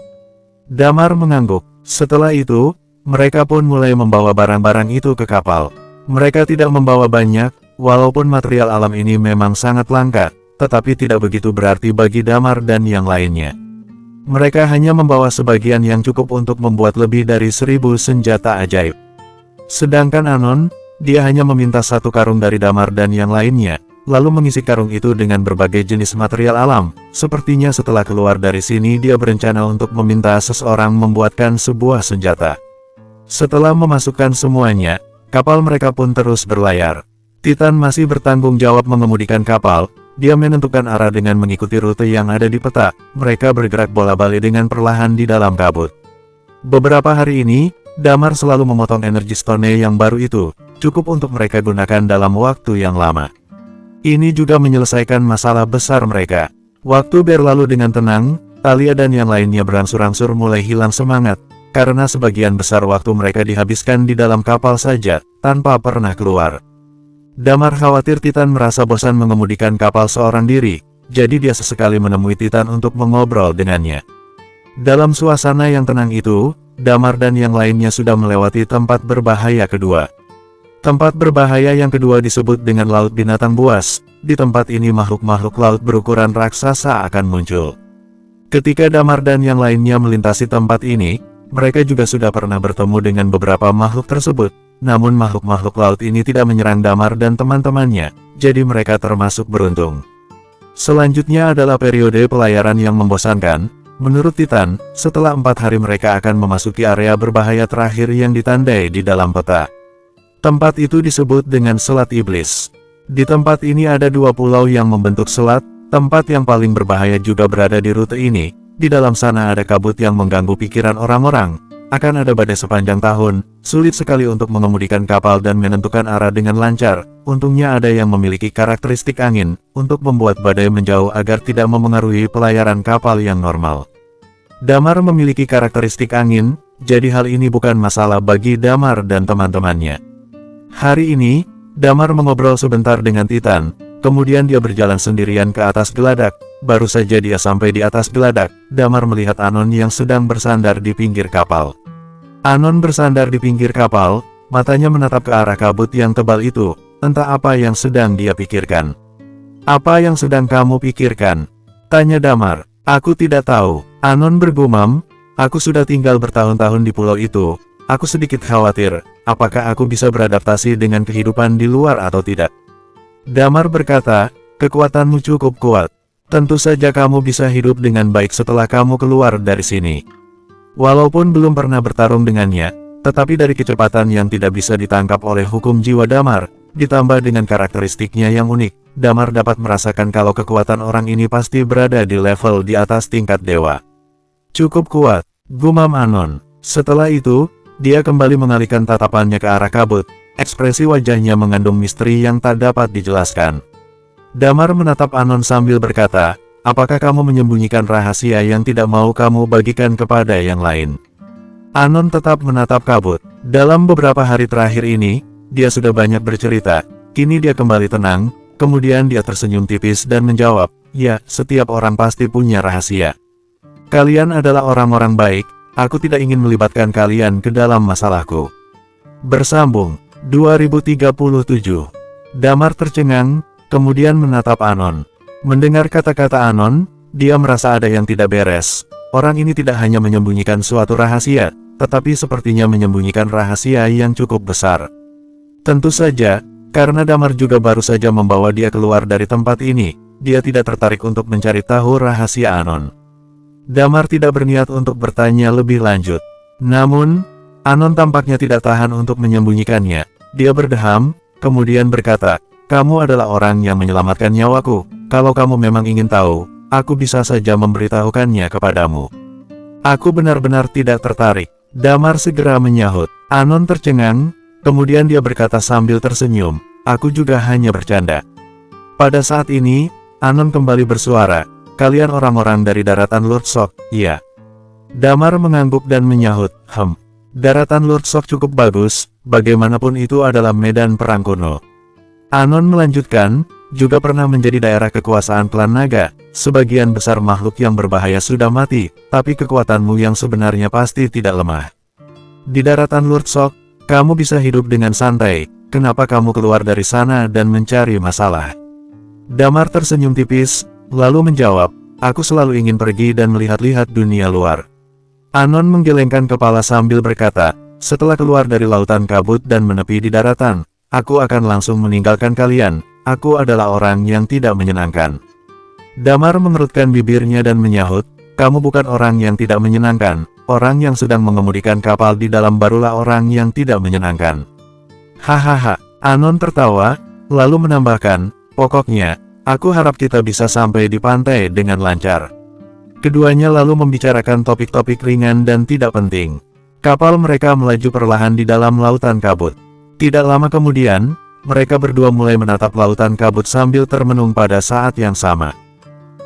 Damar mengangguk. Setelah itu, mereka pun mulai membawa barang-barang itu ke kapal. Mereka tidak membawa banyak, walaupun material alam ini memang sangat langka, tetapi tidak begitu berarti bagi Damar dan yang lainnya. Mereka hanya membawa sebagian yang cukup untuk membuat lebih dari 1000 senjata ajaib. Sedangkan Anon, dia hanya meminta satu karung dari Damar dan yang lainnya, lalu mengisi karung itu dengan berbagai jenis material alam. Sepertinya setelah keluar dari sini dia berencana untuk meminta seseorang membuatkan sebuah senjata. Setelah memasukkan semuanya, kapal mereka pun terus berlayar. Titan masih bertanggung jawab mengemudikan kapal. Dia menentukan arah dengan mengikuti rute yang ada di peta. Mereka bergerak bola-balik dengan perlahan di dalam kabut. Beberapa hari ini, Damar selalu memotong energi stone yang baru itu, cukup untuk mereka gunakan dalam waktu yang lama. Ini juga menyelesaikan masalah besar mereka. Waktu berlalu dengan tenang, Talia dan yang lainnya berangsur-angsur mulai hilang semangat, karena sebagian besar waktu mereka dihabiskan di dalam kapal saja, tanpa pernah keluar. Damar khawatir Titan merasa bosan mengemudikan kapal seorang diri, jadi dia sesekali menemui Titan untuk mengobrol dengannya. Dalam suasana yang tenang itu, Damar dan yang lainnya sudah melewati tempat berbahaya kedua. Tempat berbahaya yang kedua disebut dengan Laut Binatang Buas. Di tempat ini makhluk-makhluk laut berukuran raksasa akan muncul. Ketika Damar dan yang lainnya melintasi tempat ini, mereka juga sudah pernah bertemu dengan beberapa makhluk tersebut. Namun makhluk-makhluk laut ini tidak menyerang Damar dan teman-temannya, jadi mereka termasuk beruntung. Selanjutnya adalah periode pelayaran yang membosankan. Menurut Titan, setelah 4 hari mereka akan memasuki area berbahaya terakhir yang ditandai di dalam peta. Tempat itu disebut dengan Selat Iblis. Di tempat ini ada 2 pulau yang membentuk selat. Tempat yang paling berbahaya juga berada di rute ini. Di dalam sana ada kabut yang mengganggu pikiran orang-orang. Akan ada badai sepanjang tahun. Sulit sekali untuk mengemudikan kapal dan menentukan arah dengan lancar. Untungnya ada yang memiliki karakteristik angin untuk membuat badai menjauh agar tidak memengaruhi pelayaran kapal yang normal. Damar memiliki karakteristik angin, jadi hal ini bukan masalah bagi Damar dan teman-temannya. Hari ini, Damar mengobrol sebentar dengan Titan, kemudian dia berjalan sendirian ke atas geladak. Baru saja dia sampai di atas geladak, Damar melihat Anon yang sedang bersandar di pinggir kapal. Anon bersandar di pinggir kapal, matanya menatap ke arah kabut yang tebal itu, entah apa yang sedang dia pikirkan. Apa yang sedang kamu pikirkan? Tanya Damar. Aku tidak tahu. Anon bergumam, aku sudah tinggal bertahun-tahun di pulau itu. Aku sedikit khawatir, apakah aku bisa beradaptasi dengan kehidupan di luar atau tidak. Damar berkata, kekuatanmu cukup kuat. Tentu saja kamu bisa hidup dengan baik setelah kamu keluar dari sini. Walaupun belum pernah bertarung dengannya, tetapi dari kecepatan yang tidak bisa ditangkap oleh hukum jiwa Damar, ditambah dengan karakteristiknya yang unik, Damar dapat merasakan kalau kekuatan orang ini pasti berada di level di atas tingkat dewa. Cukup kuat, gumam Anon. Setelah itu, dia kembali mengalihkan tatapannya ke arah kabut. Ekspresi wajahnya mengandung misteri yang tak dapat dijelaskan. Damar menatap Anon sambil berkata, apakah kamu menyembunyikan rahasia yang tidak mau kamu bagikan kepada yang lain? Anon tetap menatap kabut. Dalam beberapa hari terakhir ini, dia sudah banyak bercerita. Kini dia kembali tenang, kemudian dia tersenyum tipis dan menjawab, ya, setiap orang pasti punya rahasia. Kalian adalah orang-orang baik, aku tidak ingin melibatkan kalian ke dalam masalahku. Bersambung, 2037. Damar tercengang, kemudian menatap Anon. Mendengar kata-kata Anon, dia merasa ada yang tidak beres. Orang ini tidak hanya menyembunyikan suatu rahasia, tetapi sepertinya menyembunyikan rahasia yang cukup besar. Tentu saja, karena Damar juga baru saja membawa dia keluar dari tempat ini, dia tidak tertarik untuk mencari tahu rahasia Anon. Damar tidak berniat untuk bertanya lebih lanjut. Namun, Anon tampaknya tidak tahan untuk menyembunyikannya. Dia berdeham, kemudian berkata, "Kamu adalah orang yang menyelamatkan nyawaku. Kalau kamu memang ingin tahu, aku bisa saja memberitahukannya kepadamu." "Aku benar-benar tidak tertarik." Damar segera menyahut. Anon tercengang, kemudian dia berkata sambil tersenyum, "Aku juga hanya bercanda." Pada saat ini, Anon kembali bersuara, "Kalian orang-orang dari daratan Lurdsok, iya?" Damar mengangguk dan menyahut, Daratan Lurdsok cukup bagus, bagaimanapun itu adalah medan perang kuno." Anon melanjutkan, "Juga pernah menjadi daerah kekuasaan klan naga. Sebagian besar makhluk yang berbahaya sudah mati, tapi kekuatanmu yang sebenarnya pasti tidak lemah. Di daratan Lurdsok, kamu bisa hidup dengan santai. Kenapa kamu keluar dari sana dan mencari masalah?" Damar tersenyum tipis, lalu menjawab, "Aku selalu ingin pergi dan melihat-lihat dunia luar." Anon menggelengkan kepala sambil berkata, "Setelah keluar dari lautan kabut dan menepi di daratan, aku akan langsung meninggalkan kalian. Aku adalah orang yang tidak menyenangkan." Damar mengerutkan bibirnya dan menyahut, "Kamu bukan orang yang tidak menyenangkan. Orang yang sedang mengemudikan kapal di dalam barulah orang yang tidak menyenangkan." Hahaha. Anon tertawa, lalu menambahkan, "Pokoknya, aku harap kita bisa sampai di pantai dengan lancar." Keduanya lalu membicarakan topik-topik ringan dan tidak penting. Kapal mereka melaju perlahan di dalam lautan kabut. Tidak lama kemudian, mereka berdua mulai menatap lautan kabut sambil termenung pada saat yang sama.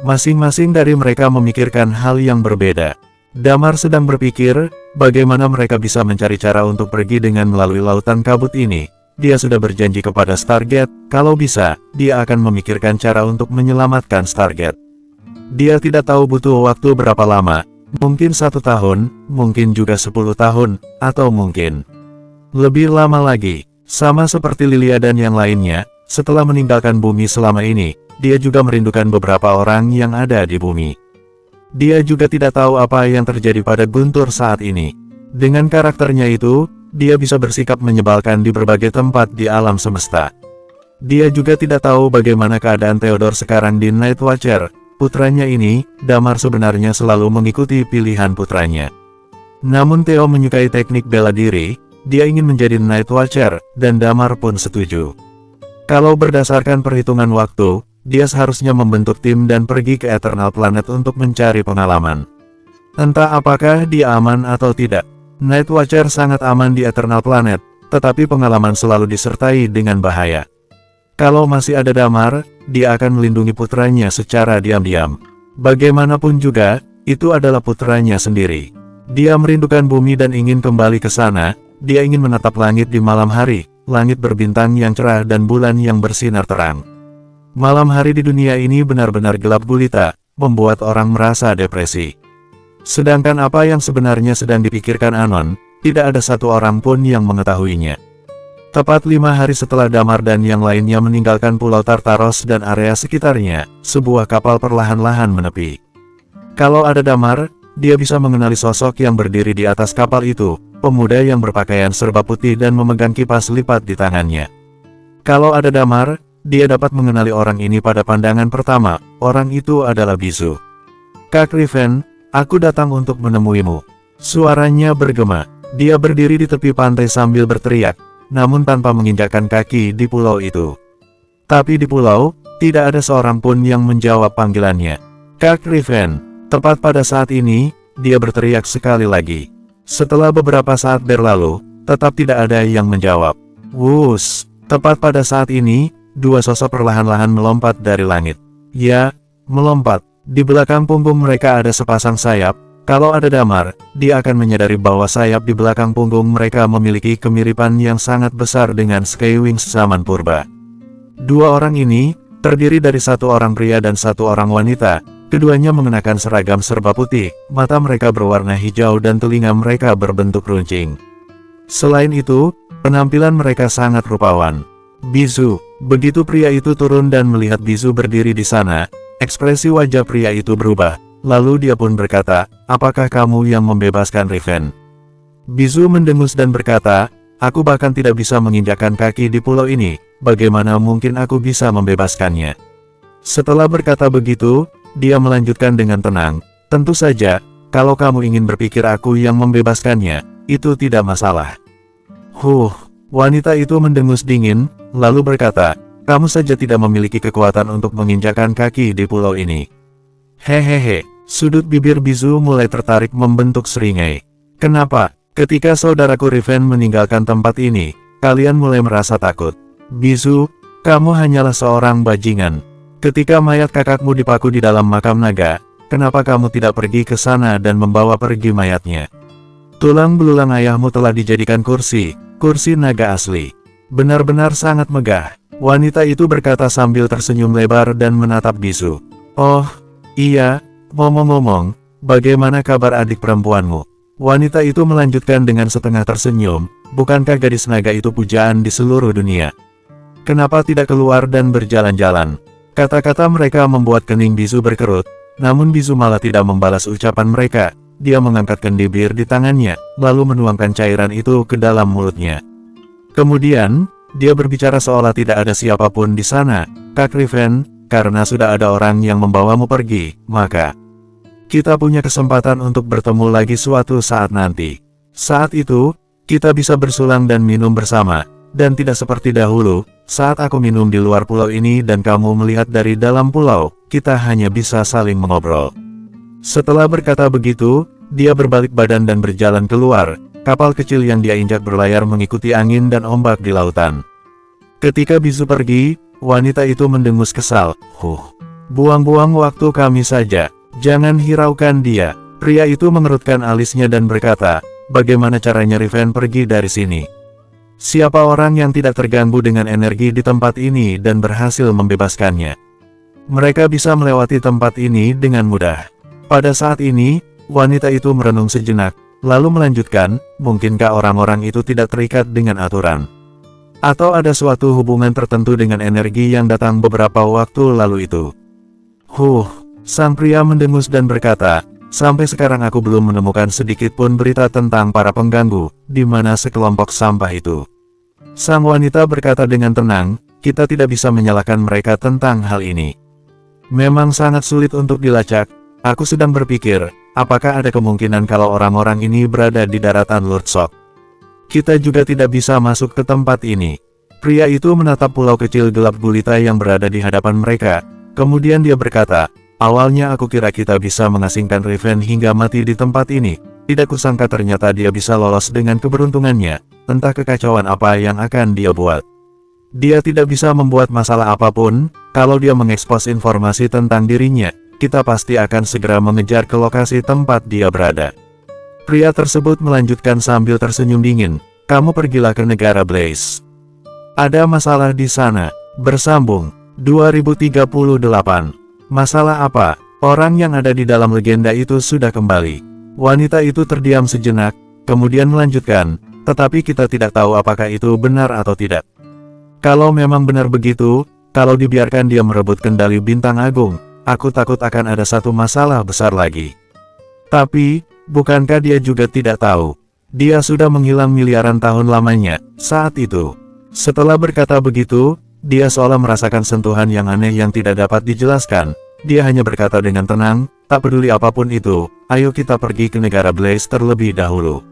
Masing-masing dari mereka memikirkan hal yang berbeda. Damar sedang berpikir, bagaimana mereka bisa mencari cara untuk pergi dengan melalui lautan kabut ini. Dia sudah berjanji kepada Stargate, kalau bisa, dia akan memikirkan cara untuk menyelamatkan Stargate. Dia tidak tahu butuh waktu berapa lama, mungkin 1 tahun, mungkin juga 10 tahun, atau mungkin lebih lama lagi. Sama seperti Lilia dan yang lainnya, setelah meninggalkan bumi selama ini, dia juga merindukan beberapa orang yang ada di bumi. Dia juga tidak tahu apa yang terjadi pada Guntur saat ini. Dengan karakternya itu, dia bisa bersikap menyebalkan di berbagai tempat di alam semesta. Dia juga tidak tahu bagaimana keadaan Theodore sekarang di Night Watcher. Putranya ini, Damar sebenarnya selalu mengikuti pilihan putranya. Namun Theo menyukai teknik bela diri, dia ingin menjadi Night Watcher, dan Damar pun setuju. Kalau berdasarkan perhitungan waktu, dia seharusnya membentuk tim dan pergi ke Eternal Planet untuk mencari pengalaman. Entah apakah dia aman atau tidak. Night Watcher sangat aman di Eternal Planet, tetapi pengalaman selalu disertai dengan bahaya. Kalau masih ada Damar, dia akan melindungi putranya secara diam-diam. Bagaimanapun juga, itu adalah putranya sendiri. Dia merindukan bumi dan ingin kembali ke sana. Dia ingin menatap langit di malam hari, langit berbintang yang cerah dan bulan yang bersinar terang. Malam hari di dunia ini benar-benar gelap gulita, membuat orang merasa depresi. Sedangkan apa yang sebenarnya sedang dipikirkan Anon, tidak ada satu orang pun yang mengetahuinya. Tepat 5 hari setelah Damar dan yang lainnya meninggalkan Pulau Tartaros dan area sekitarnya, sebuah kapal perlahan-lahan menepi. Kalau ada Damar, dia bisa mengenali sosok yang berdiri di atas kapal itu, pemuda yang berpakaian serba putih dan memegang kipas lipat di tangannya. Kalau ada Damar, dia dapat mengenali orang ini pada pandangan pertama, orang itu adalah Bisu. "Kak Riven, aku datang untuk menemuimu." Suaranya bergema. Dia berdiri di tepi pantai sambil berteriak, namun tanpa menginjakkan kaki di pulau itu. Tapi di pulau, tidak ada seorang pun yang menjawab panggilannya. "Kak Riven." Tepat pada saat ini, dia berteriak sekali lagi. Setelah beberapa saat berlalu, tetap tidak ada yang menjawab. Wuss! Tepat pada saat ini, dua sosok perlahan-lahan melompat dari langit. Ya, melompat. Di belakang punggung mereka ada sepasang sayap. Kalau ada Damar, dia akan menyadari bahwa sayap di belakang punggung mereka memiliki kemiripan yang sangat besar dengan Skywings zaman purba. Dua orang ini, terdiri dari satu orang pria dan satu orang wanita, Keduanya mengenakan seragam serba putih, mata mereka berwarna hijau dan telinga mereka berbentuk runcing. Selain itu, penampilan mereka sangat rupawan. Bizu, begitu pria itu turun dan melihat Bizu berdiri di sana, ekspresi wajah pria itu berubah, lalu dia pun berkata, "Apakah kamu yang membebaskan Riven?" Bizu mendengus dan berkata, "Aku bahkan tidak bisa menginjakkan kaki di pulau ini, bagaimana mungkin aku bisa membebaskannya?" Setelah berkata begitu, dia melanjutkan dengan tenang, "Tentu saja, kalau kamu ingin berpikir aku yang membebaskannya, itu tidak masalah." Wanita itu mendengus dingin, lalu berkata, "Kamu saja tidak memiliki kekuatan untuk menginjakkan kaki di pulau ini." Hehehe, sudut bibir Bizu mulai tertarik membentuk seringai. "Kenapa? Ketika saudaraku Riven meninggalkan tempat ini, kalian mulai merasa takut?" "Bizu, kamu hanyalah seorang bajingan. Ketika mayat kakakmu dipaku di dalam makam naga, kenapa kamu tidak pergi ke sana dan membawa pergi mayatnya? Tulang belulang ayahmu telah dijadikan kursi naga asli. Benar-benar sangat megah." Wanita itu berkata sambil tersenyum lebar dan menatap Bizu. "Oh, iya, ngomong-ngomong, bagaimana kabar adik perempuanmu?" Wanita itu melanjutkan dengan setengah tersenyum, "Bukankah gadis naga itu pujaan di seluruh dunia? Kenapa tidak keluar dan berjalan-jalan?" Kata-kata mereka membuat kening Bizu berkerut, namun Bizu malah tidak membalas ucapan mereka. Dia mengangkat kendi bir di tangannya, lalu menuangkan cairan itu ke dalam mulutnya. Kemudian, dia berbicara seolah tidak ada siapapun di sana. "Kak Riven, karena sudah ada orang yang membawamu pergi, maka kita punya kesempatan untuk bertemu lagi suatu saat nanti. Saat itu, kita bisa bersulang dan minum bersama, dan tidak seperti dahulu, saat aku minum di luar pulau ini dan kamu melihat dari dalam pulau, kita hanya bisa saling mengobrol." Setelah berkata begitu, dia berbalik badan dan berjalan keluar. Kapal kecil yang dia injak berlayar mengikuti angin dan ombak di lautan. Ketika Bizu pergi, wanita itu mendengus kesal. Buang-buang waktu kami saja. Jangan hiraukan dia." Pria itu mengerutkan alisnya dan berkata, "Bagaimana caranya Riven pergi dari sini? Siapa orang yang tidak terganggu dengan energi di tempat ini dan berhasil membebaskannya? Mereka bisa melewati tempat ini dengan mudah." Pada saat ini, wanita itu merenung sejenak, lalu melanjutkan, "Mungkinkah orang-orang itu tidak terikat dengan aturan? Atau ada suatu hubungan tertentu dengan energi yang datang beberapa waktu lalu itu?" Sang pria mendengus dan berkata, "Sampai sekarang aku belum menemukan sedikit pun berita tentang para pengganggu, di mana sekelompok sampah itu." Sang wanita berkata dengan tenang, "Kita tidak bisa menyalahkan mereka tentang hal ini. Memang sangat sulit untuk dilacak. Aku sedang berpikir, apakah ada kemungkinan kalau orang-orang ini berada di daratan Lurdsok? Kita juga tidak bisa masuk ke tempat ini." Pria itu menatap pulau kecil gelap gulita yang berada di hadapan mereka. Kemudian dia berkata, "Awalnya aku kira kita bisa mengasingkan Riven hingga mati di tempat ini. Tidak kusangka ternyata dia bisa lolos dengan keberuntungannya. Entah kekacauan apa yang akan dia buat. Dia tidak bisa membuat masalah apapun. Kalau dia mengekspos informasi tentang dirinya, kita pasti akan segera mengejar ke lokasi tempat dia berada." Pria tersebut melanjutkan sambil tersenyum dingin, "Kamu pergilah ke negara Blaze. Ada masalah di sana." Bersambung 2038. Masalah apa? Orang yang ada di dalam legenda itu sudah kembali. Wanita itu terdiam sejenak, kemudian melanjutkan, "Tetapi kita tidak tahu apakah itu benar atau tidak. Kalau memang benar begitu, kalau dibiarkan dia merebut kendali Bintang Agung, aku takut akan ada satu masalah besar lagi. Tapi, bukankah dia juga tidak tahu? Dia sudah menghilang miliaran tahun lamanya, saat itu." Setelah berkata begitu, dia seolah merasakan sentuhan yang aneh yang tidak dapat dijelaskan. Dia hanya berkata dengan tenang, "Tak peduli apapun itu, ayo kita pergi ke negara Blaze terlebih dahulu.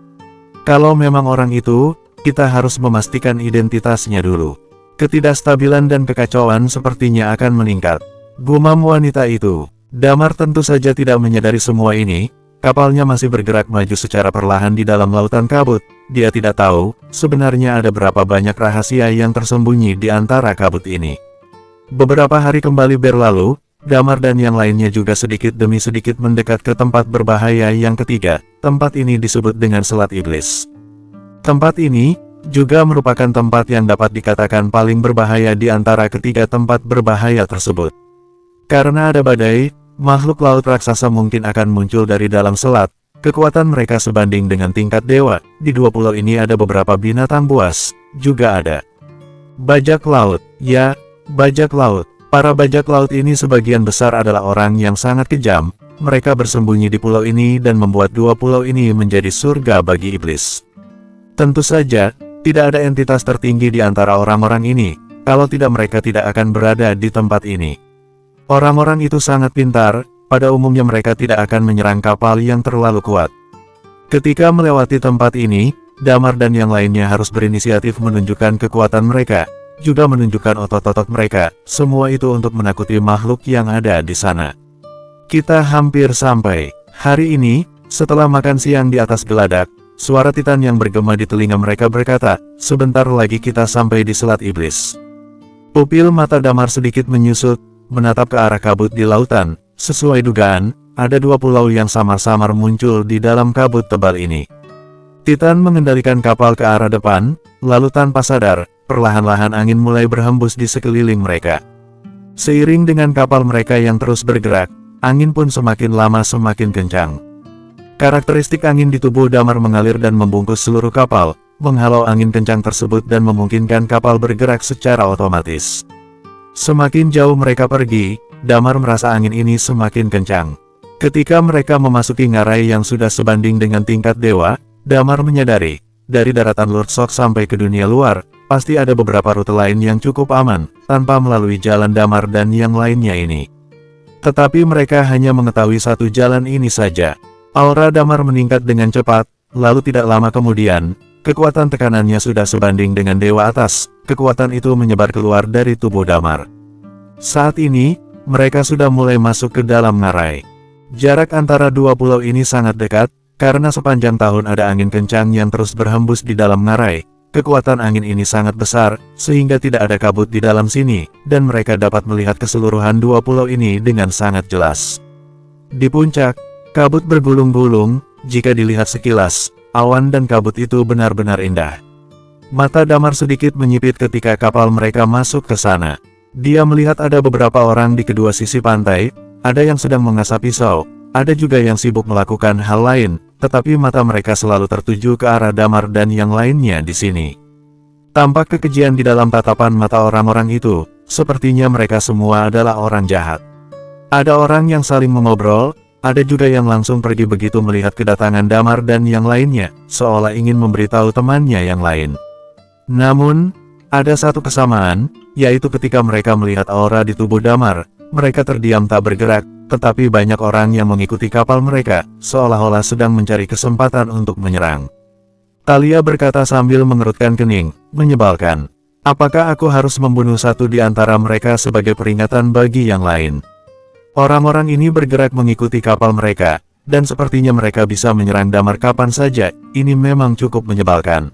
Kalau memang orang itu, kita harus memastikan identitasnya dulu. Ketidakstabilan dan kekacauan sepertinya akan meningkat." Gumam wanita itu. Damar tentu saja tidak menyadari semua ini. Kapalnya masih bergerak maju secara perlahan di dalam lautan kabut. Dia tidak tahu, sebenarnya ada berapa banyak rahasia yang tersembunyi di antara kabut ini. Beberapa hari kembali berlalu, Damar dan yang lainnya juga sedikit demi sedikit mendekat ke tempat berbahaya yang ketiga. Tempat ini disebut dengan Selat Iblis. Tempat ini juga merupakan tempat yang dapat dikatakan paling berbahaya di antara ketiga tempat berbahaya tersebut. Karena ada badai, makhluk laut raksasa mungkin akan muncul dari dalam selat. Kekuatan mereka sebanding dengan tingkat dewa. Di dua pulau ini ada beberapa binatang buas, juga ada bajak laut. Ya, bajak laut. Para bajak laut ini sebagian besar adalah orang yang sangat kejam. Mereka bersembunyi di pulau ini dan membuat dua pulau ini menjadi surga bagi iblis. Tentu saja, tidak ada entitas tertinggi di antara orang-orang ini. Kalau tidak, mereka tidak akan berada di tempat ini. Orang-orang itu sangat pintar. Pada umumnya mereka tidak akan menyerang kapal yang terlalu kuat. Ketika melewati tempat ini, Damar dan yang lainnya harus berinisiatif menunjukkan kekuatan mereka, juga menunjukkan otot-otot mereka, semua itu untuk menakuti makhluk yang ada di sana. Kita hampir sampai. Hari ini, setelah makan siang di atas geladak, suara Titan yang bergema di telinga mereka berkata, sebentar lagi kita sampai di Selat Iblis. Pupil mata Damar sedikit menyusut, menatap ke arah kabut di lautan. Sesuai dugaan, ada dua pulau yang samar-samar muncul di dalam kabut tebal ini. Titan mengendalikan kapal ke arah depan, lalu tanpa sadar, perlahan-lahan angin mulai berhembus di sekeliling mereka. Seiring dengan kapal mereka yang terus bergerak, angin pun semakin lama semakin kencang. Karakteristik angin di tubuh Damar mengalir dan membungkus seluruh kapal, menghalau angin kencang tersebut dan memungkinkan kapal bergerak secara otomatis. Semakin jauh mereka pergi, Damar merasa angin ini semakin kencang. Ketika mereka memasuki ngarai yang sudah sebanding dengan tingkat dewa, Damar menyadari, dari daratan Lord Sok sampai ke dunia luar, pasti ada beberapa rute lain yang cukup aman, tanpa melalui jalan Damar dan yang lainnya ini. Tetapi mereka hanya mengetahui satu jalan ini saja. Aura Damar meningkat dengan cepat, lalu tidak lama kemudian, kekuatan tekanannya sudah sebanding dengan dewa atas, kekuatan itu menyebar keluar dari tubuh Damar. Saat ini, mereka sudah mulai masuk ke dalam ngarai. Jarak antara dua pulau ini sangat dekat, karena sepanjang tahun ada angin kencang yang terus berhembus di dalam ngarai. Kekuatan angin ini sangat besar, sehingga tidak ada kabut di dalam sini, dan mereka dapat melihat keseluruhan dua pulau ini dengan sangat jelas. Di puncak, kabut bergulung-gulung, jika dilihat sekilas, awan dan kabut itu benar-benar indah. Mata Damar sedikit menyipit ketika kapal mereka masuk ke sana. Dia melihat ada beberapa orang di kedua sisi pantai, ada yang sedang mengasah pisau, ada juga yang sibuk melakukan hal lain, tetapi mata mereka selalu tertuju ke arah Damar dan yang lainnya di sini. Tampak kekejian di dalam tatapan mata orang-orang itu, sepertinya mereka semua adalah orang jahat. Ada orang yang saling mengobrol, ada juga yang langsung pergi begitu melihat kedatangan Damar dan yang lainnya, seolah ingin memberitahu temannya yang lain. Namun, ada satu kesamaan, yaitu ketika mereka melihat aura di tubuh Damar, mereka terdiam tak bergerak, tetapi banyak orang yang mengikuti kapal mereka, seolah-olah sedang mencari kesempatan untuk menyerang. Talia berkata sambil mengerutkan kening, menyebalkan. Apakah aku harus membunuh satu di antara mereka sebagai peringatan bagi yang lain? Orang-orang ini bergerak mengikuti kapal mereka, dan sepertinya mereka bisa menyerang Damar kapan saja, ini memang cukup menyebalkan.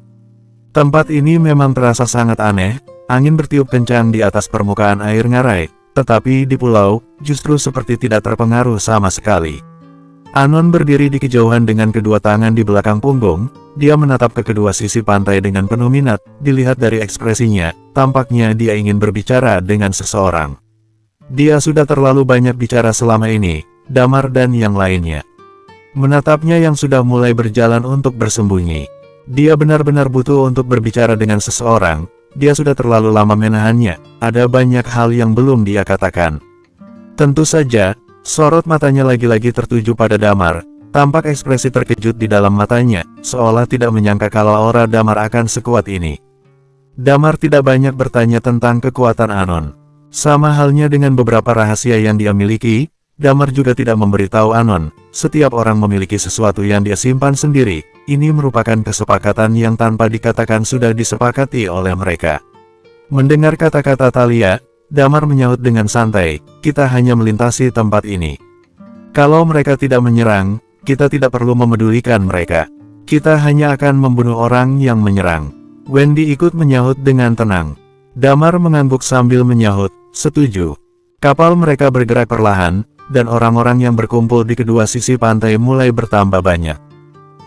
Tempat ini memang terasa sangat aneh, angin bertiup kencang di atas permukaan air ngarai, tetapi di pulau, justru seperti tidak terpengaruh sama sekali. Anon berdiri di kejauhan dengan kedua tangan di belakang punggung, dia menatap ke kedua sisi pantai dengan penuh minat, dilihat dari ekspresinya, tampaknya dia ingin berbicara dengan seseorang. Dia sudah terlalu banyak bicara selama ini, Damar dan yang lainnya. Menatapnya yang sudah mulai berjalan untuk bersembunyi. Dia benar-benar butuh untuk berbicara dengan seseorang, dia sudah terlalu lama menahannya, ada banyak hal yang belum dia katakan. Tentu saja, sorot matanya lagi-lagi tertuju pada Damar, tampak ekspresi terkejut di dalam matanya, seolah tidak menyangka kalau aura Damar akan sekuat ini. Damar tidak banyak bertanya tentang kekuatan Anon. Sama halnya dengan beberapa rahasia yang dia miliki, Damar juga tidak memberitahu Anon, setiap orang memiliki sesuatu yang dia simpan sendiri, ini merupakan kesepakatan yang tanpa dikatakan sudah disepakati oleh mereka. Mendengar kata-kata Talia, Damar menyahut dengan santai, kita hanya melintasi tempat ini. Kalau mereka tidak menyerang, kita tidak perlu memedulikan mereka. Kita hanya akan membunuh orang yang menyerang. Wendy ikut menyahut dengan tenang. Damar mengangguk sambil menyahut, setuju. Kapal mereka bergerak perlahan, dan orang-orang yang berkumpul di kedua sisi pantai mulai bertambah banyak.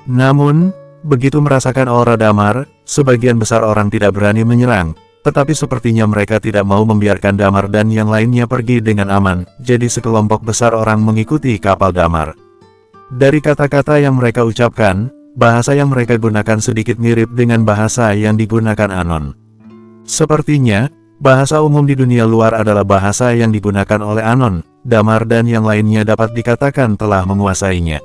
Namun, begitu merasakan aura Damar, sebagian besar orang tidak berani menyerang, Tetapi sepertinya mereka tidak mau membiarkan Damar dan yang lainnya pergi dengan aman, jadi sekelompok besar orang mengikuti kapal Damar. Dari kata-kata yang mereka ucapkan, bahasa yang mereka gunakan sedikit mirip dengan bahasa yang digunakan Anon. Sepertinya, bahasa umum di dunia luar adalah bahasa yang digunakan oleh Anon. Damar dan yang lainnya dapat dikatakan telah menguasainya.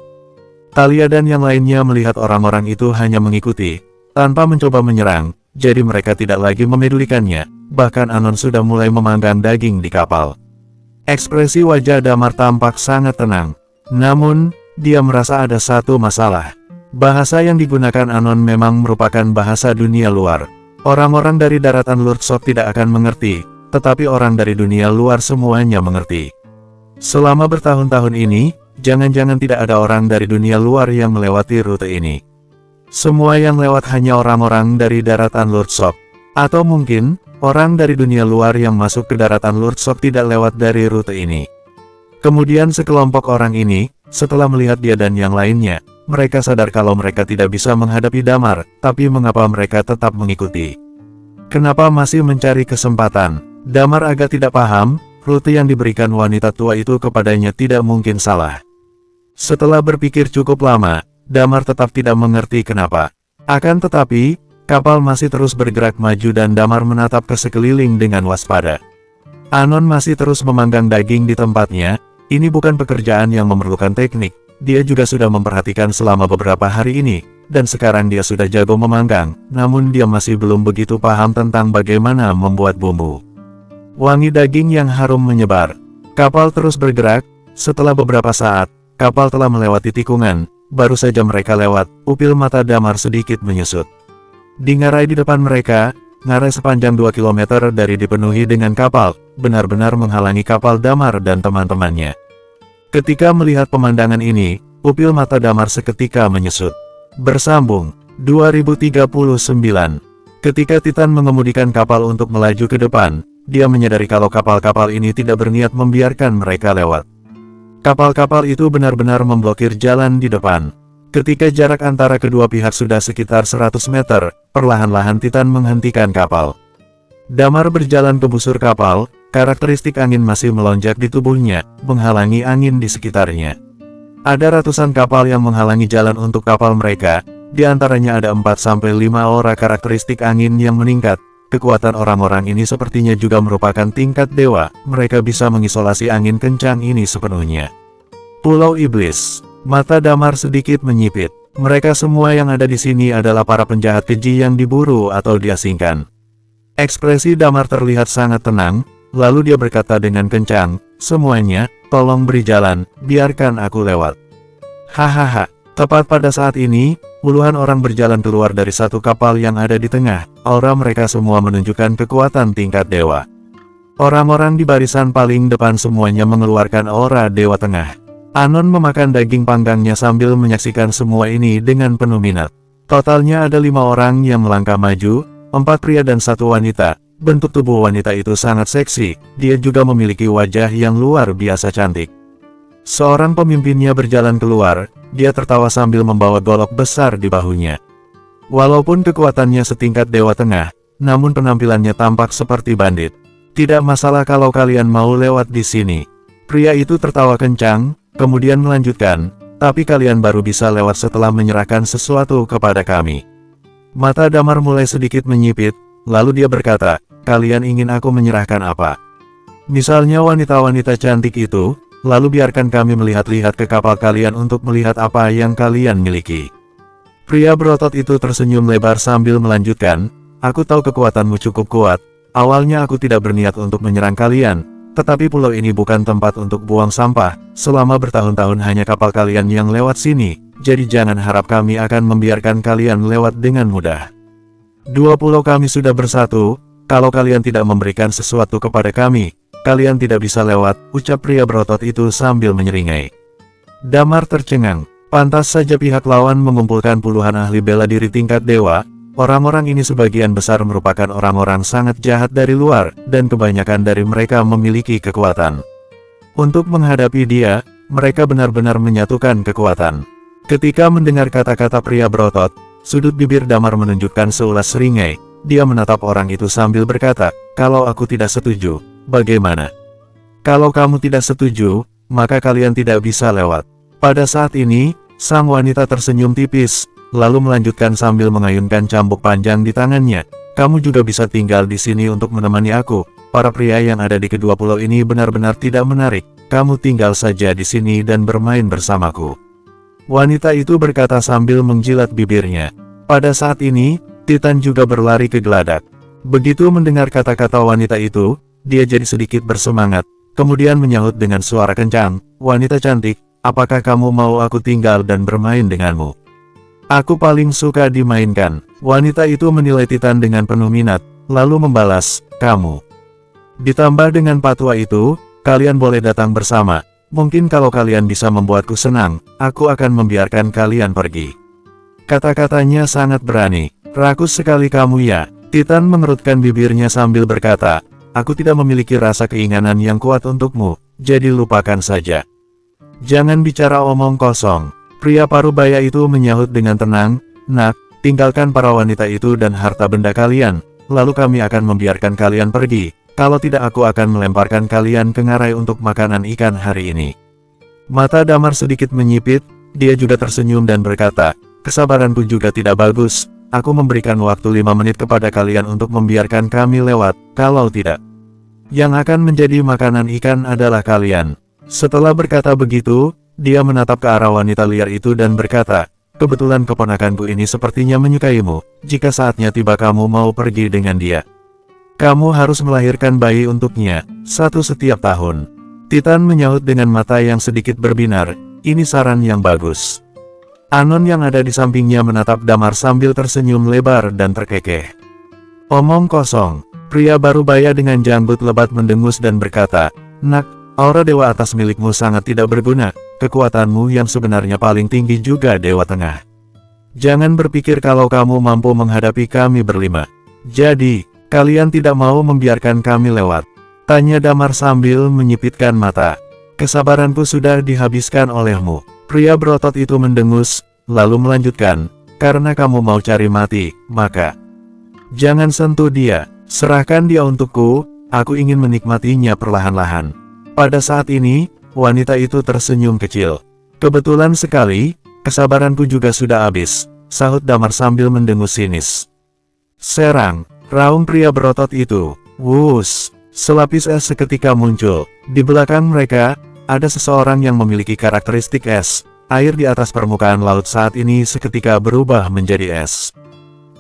Thalia dan yang lainnya melihat orang-orang itu hanya mengikuti, tanpa mencoba menyerang, jadi mereka tidak lagi memedulikannya. Bahkan Anon sudah mulai memanggang daging di kapal. Ekspresi wajah Damar tampak sangat tenang. Namun, dia merasa ada satu masalah. Bahasa yang digunakan Anon memang merupakan bahasa dunia luar. Orang-orang dari daratan Lurdsok tidak akan mengerti, tetapi orang dari dunia luar semuanya mengerti. Selama bertahun-tahun ini, jangan-jangan tidak ada orang dari dunia luar yang melewati rute ini. Semua yang lewat hanya orang-orang dari daratan Lurdsok. Atau mungkin, orang dari dunia luar yang masuk ke daratan Lurdsok tidak lewat dari rute ini. Kemudian sekelompok orang ini, setelah melihat dia dan yang lainnya, mereka sadar kalau mereka tidak bisa menghadapi Damar, tapi mengapa mereka tetap mengikuti? Kenapa masih mencari kesempatan? Damar agak tidak paham. Rute yang diberikan wanita tua itu kepadanya tidak mungkin salah. Setelah berpikir cukup lama, Damar tetap tidak mengerti kenapa. Akan tetapi, kapal masih terus bergerak maju dan Damar menatap ke sekeliling dengan waspada. Anon masih terus memanggang daging di tempatnya. Ini bukan pekerjaan yang memerlukan teknik. Dia juga sudah memperhatikan selama beberapa hari ini, dan sekarang dia sudah jago memanggang, namun dia masih belum begitu paham tentang bagaimana membuat bumbu. Wangi daging yang harum menyebar. Kapal terus bergerak. Setelah beberapa saat, kapal telah melewati tikungan. Baru saja mereka lewat, pupil mata Damar sedikit menyusut. Di ngarai di depan mereka, ngarai sepanjang 2 km dari dipenuhi dengan kapal, benar-benar menghalangi kapal Damar dan teman-temannya. Ketika melihat pemandangan ini, pupil mata Damar seketika menyusut. Bersambung. 2039. Ketika Titan mengemudikan kapal untuk melaju ke depan, dia menyadari kalau kapal-kapal ini tidak berniat membiarkan mereka lewat. Kapal-kapal itu benar-benar memblokir jalan di depan. Ketika jarak antara kedua pihak sudah sekitar 100 meter, perlahan-lahan Titan menghentikan kapal. Damar berjalan ke busur kapal, karakteristik angin masih melonjak di tubuhnya, menghalangi angin di sekitarnya. Ada ratusan kapal yang menghalangi jalan untuk kapal mereka, di antaranya ada 4-5 aura karakteristik angin yang meningkat. Kekuatan orang-orang ini sepertinya juga merupakan tingkat dewa, mereka bisa mengisolasi angin kencang ini sepenuhnya. Pulau Iblis. Mata Damar sedikit menyipit. Mereka semua yang ada di sini adalah para penjahat keji yang diburu atau diasingkan. Ekspresi Damar terlihat sangat tenang, lalu dia berkata dengan kencang, "Semuanya, tolong beri jalan, biarkan aku lewat." Hahaha. Tepat pada saat ini, puluhan orang berjalan keluar dari satu kapal yang ada di tengah. Aura mereka semua menunjukkan kekuatan tingkat dewa. Orang-orang di barisan paling depan semuanya mengeluarkan aura dewa tengah. Anon memakan daging panggangnya sambil menyaksikan semua ini dengan penuh minat. Totalnya ada 5 orang yang melangkah maju, 4 pria dan 1 wanita. Bentuk tubuh wanita itu sangat seksi, dia juga memiliki wajah yang luar biasa cantik. Seorang pemimpinnya berjalan keluar, dia tertawa sambil membawa golok besar di bahunya. Walaupun kekuatannya setingkat dewa tengah, namun penampilannya tampak seperti bandit. Tidak masalah kalau kalian mau lewat di sini. Pria itu tertawa kencang, kemudian melanjutkan, tapi kalian baru bisa lewat setelah menyerahkan sesuatu kepada kami. Mata Damar mulai sedikit menyipit, lalu dia berkata, "Kalian ingin aku menyerahkan apa? Misalnya wanita-wanita cantik itu? Lalu biarkan kami melihat-lihat ke kapal kalian untuk melihat apa yang kalian miliki." Pria berotot itu tersenyum lebar sambil melanjutkan, "Aku tahu kekuatanmu cukup kuat. Awalnya aku tidak berniat untuk menyerang kalian, tetapi pulau ini bukan tempat untuk buang sampah. Selama bertahun-tahun hanya kapal kalian yang lewat sini, jadi jangan harap kami akan membiarkan kalian lewat dengan mudah. 2 pulau kami sudah bersatu, kalau kalian tidak memberikan sesuatu kepada kami, kalian tidak bisa lewat," ucap pria berotot itu sambil menyeringai. Damar tercengang. Pantas saja pihak lawan mengumpulkan puluhan ahli bela diri tingkat dewa. Orang-orang ini sebagian besar merupakan orang-orang sangat jahat dari luar, dan kebanyakan dari mereka memiliki kekuatan. Untuk menghadapi dia, mereka benar-benar menyatukan kekuatan. Ketika mendengar kata-kata pria berotot, sudut bibir Damar menunjukkan seulas seringai. dia menatap orang itu sambil berkata, "Kalau aku tidak setuju, bagaimana? Kalau kamu tidak setuju, maka kalian tidak bisa lewat." Pada saat ini, sang wanita tersenyum tipis, lalu melanjutkan sambil mengayunkan cambuk panjang di tangannya, "Kamu juga bisa tinggal di sini untuk menemani aku. Para pria yang ada di kedua pulau ini benar-benar tidak menarik. Kamu tinggal saja di sini dan bermain bersamaku." Wanita itu berkata sambil menjilat bibirnya. Pada saat ini, Titan juga berlari ke geladak. Begitu mendengar kata-kata wanita itu, dia jadi sedikit bersemangat, kemudian menyahut dengan suara kencang, "Wanita cantik, apakah kamu mau aku tinggal dan bermain denganmu? Aku paling suka dimainkan." Wanita itu menilai Titan dengan penuh minat, lalu membalas, "Kamu. Ditambah dengan patwa itu, kalian boleh datang bersama. Mungkin kalau kalian bisa membuatku senang, aku akan membiarkan kalian pergi." Kata-katanya sangat berani. "Rakus sekali kamu ya." Titan mengerutkan bibirnya sambil berkata, "Aku tidak memiliki rasa keinginan yang kuat untukmu, jadi lupakan saja. Jangan bicara omong kosong." Pria parubaya itu menyahut dengan tenang, "Nak, tinggalkan para wanita itu dan harta benda kalian, lalu kami akan membiarkan kalian pergi. Kalau tidak aku akan melemparkan kalian ke ngarai untuk makanan ikan hari ini." Mata Damar sedikit menyipit, dia juga tersenyum dan berkata, "Kesabaranku juga tidak bagus. Aku memberikan waktu 5 menit kepada kalian untuk membiarkan kami lewat, kalau tidak, yang akan menjadi makanan ikan adalah kalian." Setelah berkata begitu, dia menatap ke arah wanita liar itu dan berkata, "Kebetulan keponakanku ini sepertinya menyukaimu. Jika saatnya tiba kamu mau pergi dengan dia, kamu harus melahirkan bayi untuknya, satu setiap tahun." Titan menyahut dengan mata yang sedikit berbinar, "Ini saran yang bagus." Anon yang ada di sampingnya menatap Damar sambil tersenyum lebar dan terkekeh. "Omong kosong." Pria parubaya dengan janggut lebat mendengus dan berkata, "Nak, aura dewa atas milikmu sangat tidak berguna. Kekuatanmu yang sebenarnya paling tinggi juga Dewa Tengah. Jangan berpikir kalau kamu mampu menghadapi kami berlima. Jadi, kalian tidak mau membiarkan kami lewat?" tanya Damar sambil menyipitkan mata. "Kesabaranku sudah dihabiskan olehmu." Pria berotot itu mendengus, lalu melanjutkan, "Karena kamu mau cari mati, maka jangan sentuh dia. Serahkan dia untukku, aku ingin menikmatinya perlahan-lahan." Pada saat ini, wanita itu tersenyum kecil. "Kebetulan sekali, kesabaranku juga sudah habis," sahut Damar sambil mendengus sinis. "Serang!" raung pria berotot itu. Wuss! Selapis es seketika muncul. Di belakang mereka, ada seseorang yang memiliki karakteristik es. Air di atas permukaan laut saat ini seketika berubah menjadi es.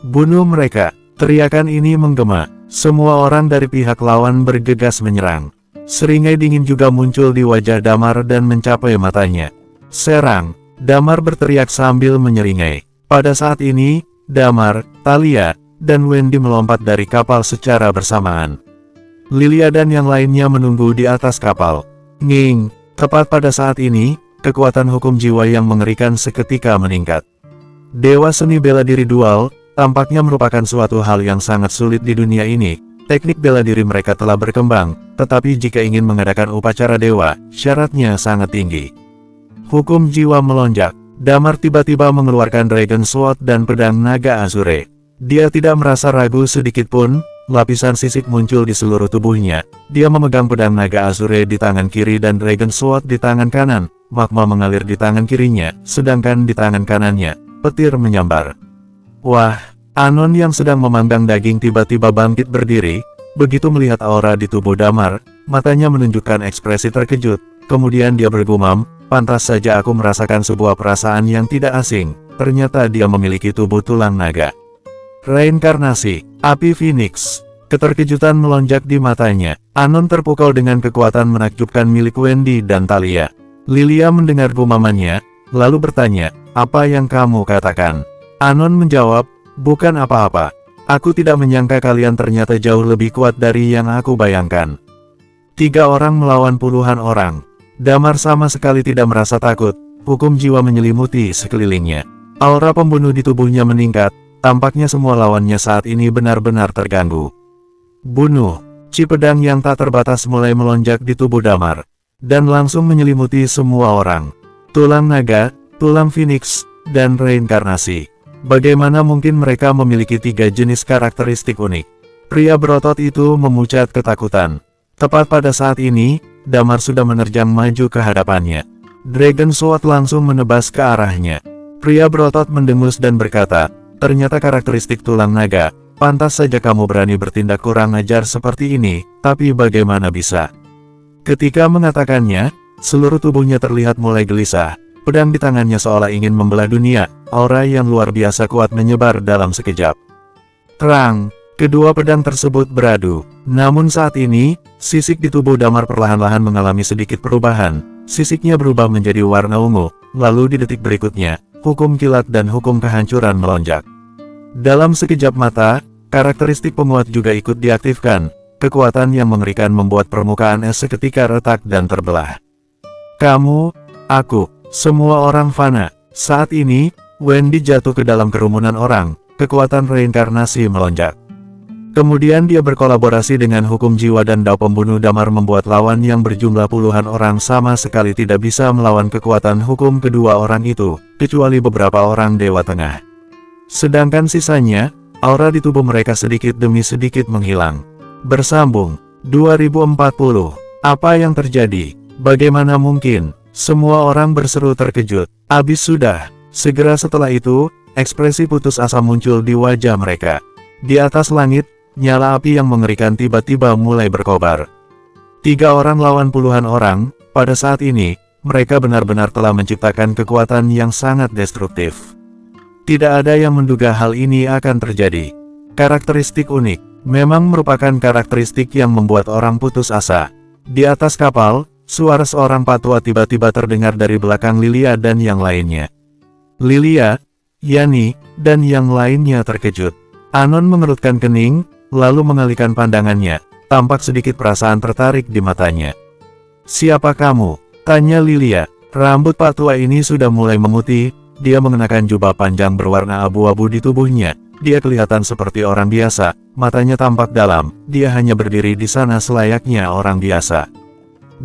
"Bunuh mereka!" Teriakan ini menggema. Semua orang dari pihak lawan bergegas menyerang. Seringai dingin juga muncul di wajah Damar dan mencapai matanya. "Serang!" Damar berteriak sambil menyeringai. Pada saat ini, Damar, Thalia, dan Wendy melompat dari kapal secara bersamaan. Lilia dan yang lainnya menunggu di atas kapal. Nging, tepat pada saat ini, kekuatan hukum jiwa yang mengerikan seketika meningkat. Dewa seni bela diri dual, tampaknya merupakan suatu hal yang sangat sulit di dunia ini. Teknik bela diri mereka telah berkembang, tetapi jika ingin mengadakan upacara dewa, syaratnya sangat tinggi. Hukum jiwa melonjak. Damar tiba-tiba mengeluarkan Dragon Sword dan pedang naga Azure. Dia tidak merasa ragu sedikit pun. Lapisan sisik muncul di seluruh tubuhnya. Dia memegang pedang naga Azure di tangan kiri dan Dragon Sword di tangan kanan. Magma mengalir di tangan kirinya, sedangkan di tangan kanannya, petir menyambar. Wah! Anon yang sedang memanggang daging tiba-tiba bangkit berdiri. Begitu melihat aura di tubuh Damar, matanya menunjukkan ekspresi terkejut. Kemudian dia bergumam, "Pantas saja aku merasakan sebuah perasaan yang tidak asing. Ternyata dia memiliki tubuh tulang naga." Reinkarnasi, api Phoenix. Keterkejutan melonjak di matanya. Anon terpukau dengan kekuatan menakjubkan milik Wendy dan Thalia. Lilia mendengar gumamannya, lalu bertanya, "Apa yang kamu katakan?" Anon menjawab, "Bukan apa-apa. Aku tidak menyangka kalian ternyata jauh lebih kuat dari yang aku bayangkan." 3 orang melawan puluhan orang. Damar sama sekali tidak merasa takut. Hukum jiwa menyelimuti sekelilingnya. Aura pembunuh di tubuhnya meningkat. Tampaknya semua lawannya saat ini benar-benar terganggu. Bunuh. Ci pedang yang tak terbatas mulai melonjak di tubuh Damar, dan langsung menyelimuti semua orang. Tulang naga, tulang Phoenix, dan reinkarnasi. Bagaimana mungkin mereka memiliki 3 jenis karakteristik unik? Pria berotot itu memucat ketakutan. Tepat pada saat ini, Damar sudah menerjang maju ke hadapannya. Dragon Sword langsung menebas ke arahnya. Pria berotot mendengus dan berkata, "Ternyata karakteristik tulang naga, pantas saja kamu berani bertindak kurang ajar seperti ini, tapi bagaimana bisa?" Ketika mengatakannya, seluruh tubuhnya terlihat mulai gelisah. Pedang di tangannya seolah ingin membelah dunia, aura yang luar biasa kuat menyebar dalam sekejap. Terang, kedua pedang tersebut beradu. Namun saat ini, sisik di tubuh Damar perlahan-lahan mengalami sedikit perubahan. Sisiknya berubah menjadi warna ungu, lalu di detik berikutnya, hukum kilat dan hukum kehancuran melonjak. Dalam sekejap mata, karakteristik penguat juga ikut diaktifkan. Kekuatan yang mengerikan membuat permukaan es seketika retak dan terbelah. Kamu, aku, semua orang fana. Saat ini, Wendy jatuh ke dalam kerumunan orang, kekuatan reinkarnasi melonjak. Kemudian dia berkolaborasi dengan hukum jiwa dan dao pembunuh Damar membuat lawan yang berjumlah puluhan orang sama sekali tidak bisa melawan kekuatan hukum kedua orang itu, kecuali beberapa orang Dewa Tengah. Sedangkan sisanya, aura di tubuh mereka sedikit demi sedikit menghilang. Bersambung, 2040, apa yang terjadi? Bagaimana mungkin? Semua orang berseru terkejut. Habis sudah. Segera setelah itu, ekspresi putus asa muncul di wajah mereka. Di atas langit, nyala api yang mengerikan tiba-tiba mulai berkobar. 3 orang lawan puluhan orang, pada saat ini, mereka benar-benar telah menciptakan kekuatan yang sangat destruktif. Tidak ada yang menduga hal ini akan terjadi. Karakteristik unik, memang merupakan karakteristik yang membuat orang putus asa. Di atas kapal, suara seorang patua tiba-tiba terdengar dari belakang Lilia dan yang lainnya. Lilia, Yani, dan yang lainnya terkejut. Anon mengerutkan kening, lalu mengalihkan pandangannya, tampak sedikit perasaan tertarik di matanya. "Siapa kamu?" tanya Lilia. Rambut Pak Tua ini sudah mulai memutih, dia mengenakan jubah panjang berwarna abu-abu di tubuhnya. Dia kelihatan seperti orang biasa, matanya tampak dalam, dia hanya berdiri di sana selayaknya orang biasa.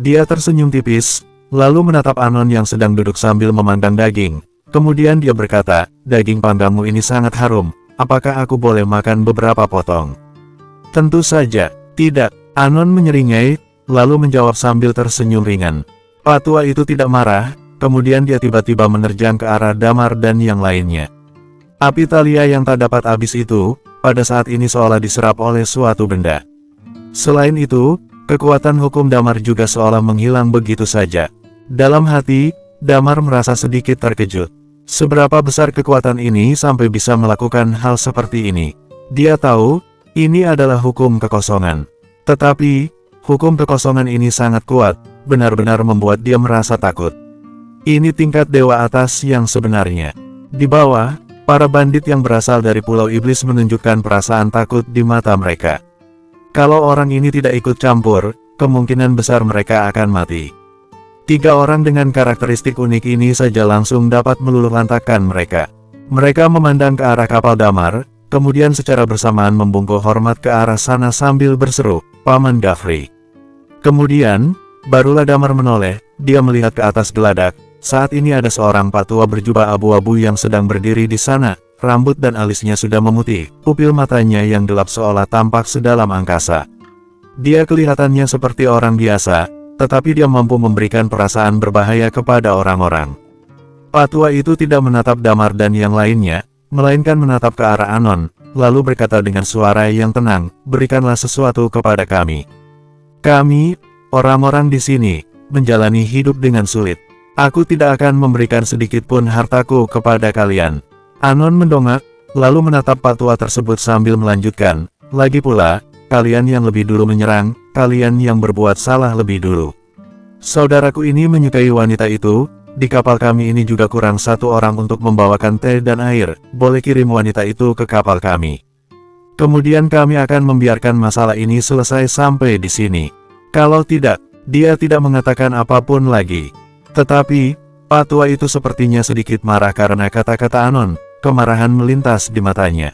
Dia tersenyum tipis, lalu menatap Anon yang sedang duduk sambil memanggang daging. Kemudian dia berkata, "Daging panggangmu ini sangat harum, apakah aku boleh makan beberapa potong?" "Tentu saja, tidak." Anon menyeringai, lalu menjawab sambil tersenyum ringan. Pak Tua itu tidak marah, kemudian dia tiba-tiba menerjang ke arah Damar dan yang lainnya. Api Thalia yang tak dapat habis itu, pada saat ini seolah diserap oleh suatu benda. Selain itu, kekuatan hukum Damar juga seolah menghilang begitu saja. Dalam hati, Damar merasa sedikit terkejut. Seberapa besar kekuatan ini sampai bisa melakukan hal seperti ini? Dia tahu, ini adalah hukum kekosongan. Tetapi, hukum kekosongan ini sangat kuat, benar-benar membuat dia merasa takut. Ini tingkat dewa atas yang sebenarnya. Di bawah, para bandit yang berasal dari Pulau Iblis menunjukkan perasaan takut di mata mereka. Kalau orang ini tidak ikut campur, kemungkinan besar mereka akan mati. 3 orang dengan karakteristik unik ini saja langsung dapat meluluhlantakkan mereka. Mereka memandang ke arah kapal Damar, kemudian secara bersamaan membungkuk hormat ke arah sana sambil berseru, "Paman Gafri." Kemudian, barulah Damar menoleh, dia melihat ke atas geladak. Saat ini ada seorang patua berjubah abu-abu yang sedang berdiri di sana, rambut dan alisnya sudah memutih, pupil matanya yang gelap seolah tampak sedalam angkasa. Dia kelihatannya seperti orang biasa, tetapi dia mampu memberikan perasaan berbahaya kepada orang-orang. Patua itu tidak menatap Damar dan yang lainnya, melainkan menatap ke arah Anon, lalu berkata dengan suara yang tenang, "Berikanlah sesuatu kepada kami. Kami, orang-orang di sini, menjalani hidup dengan sulit. Aku tidak akan memberikan sedikit pun hartaku kepada kalian." Anon mendongak, lalu menatap patua tersebut sambil melanjutkan, "Lagi pula, kalian yang lebih dulu menyerang, kalian yang berbuat salah lebih dulu. Saudaraku ini menyukai wanita itu. Di kapal kami ini juga kurang 1 orang untuk membawakan teh dan air, boleh kirim wanita itu ke kapal kami. Kemudian kami akan membiarkan masalah ini selesai sampai di sini. Kalau tidak," dia tidak mengatakan apapun lagi. Tetapi, patua itu sepertinya sedikit marah karena kata-kata Anon, kemarahan melintas di matanya.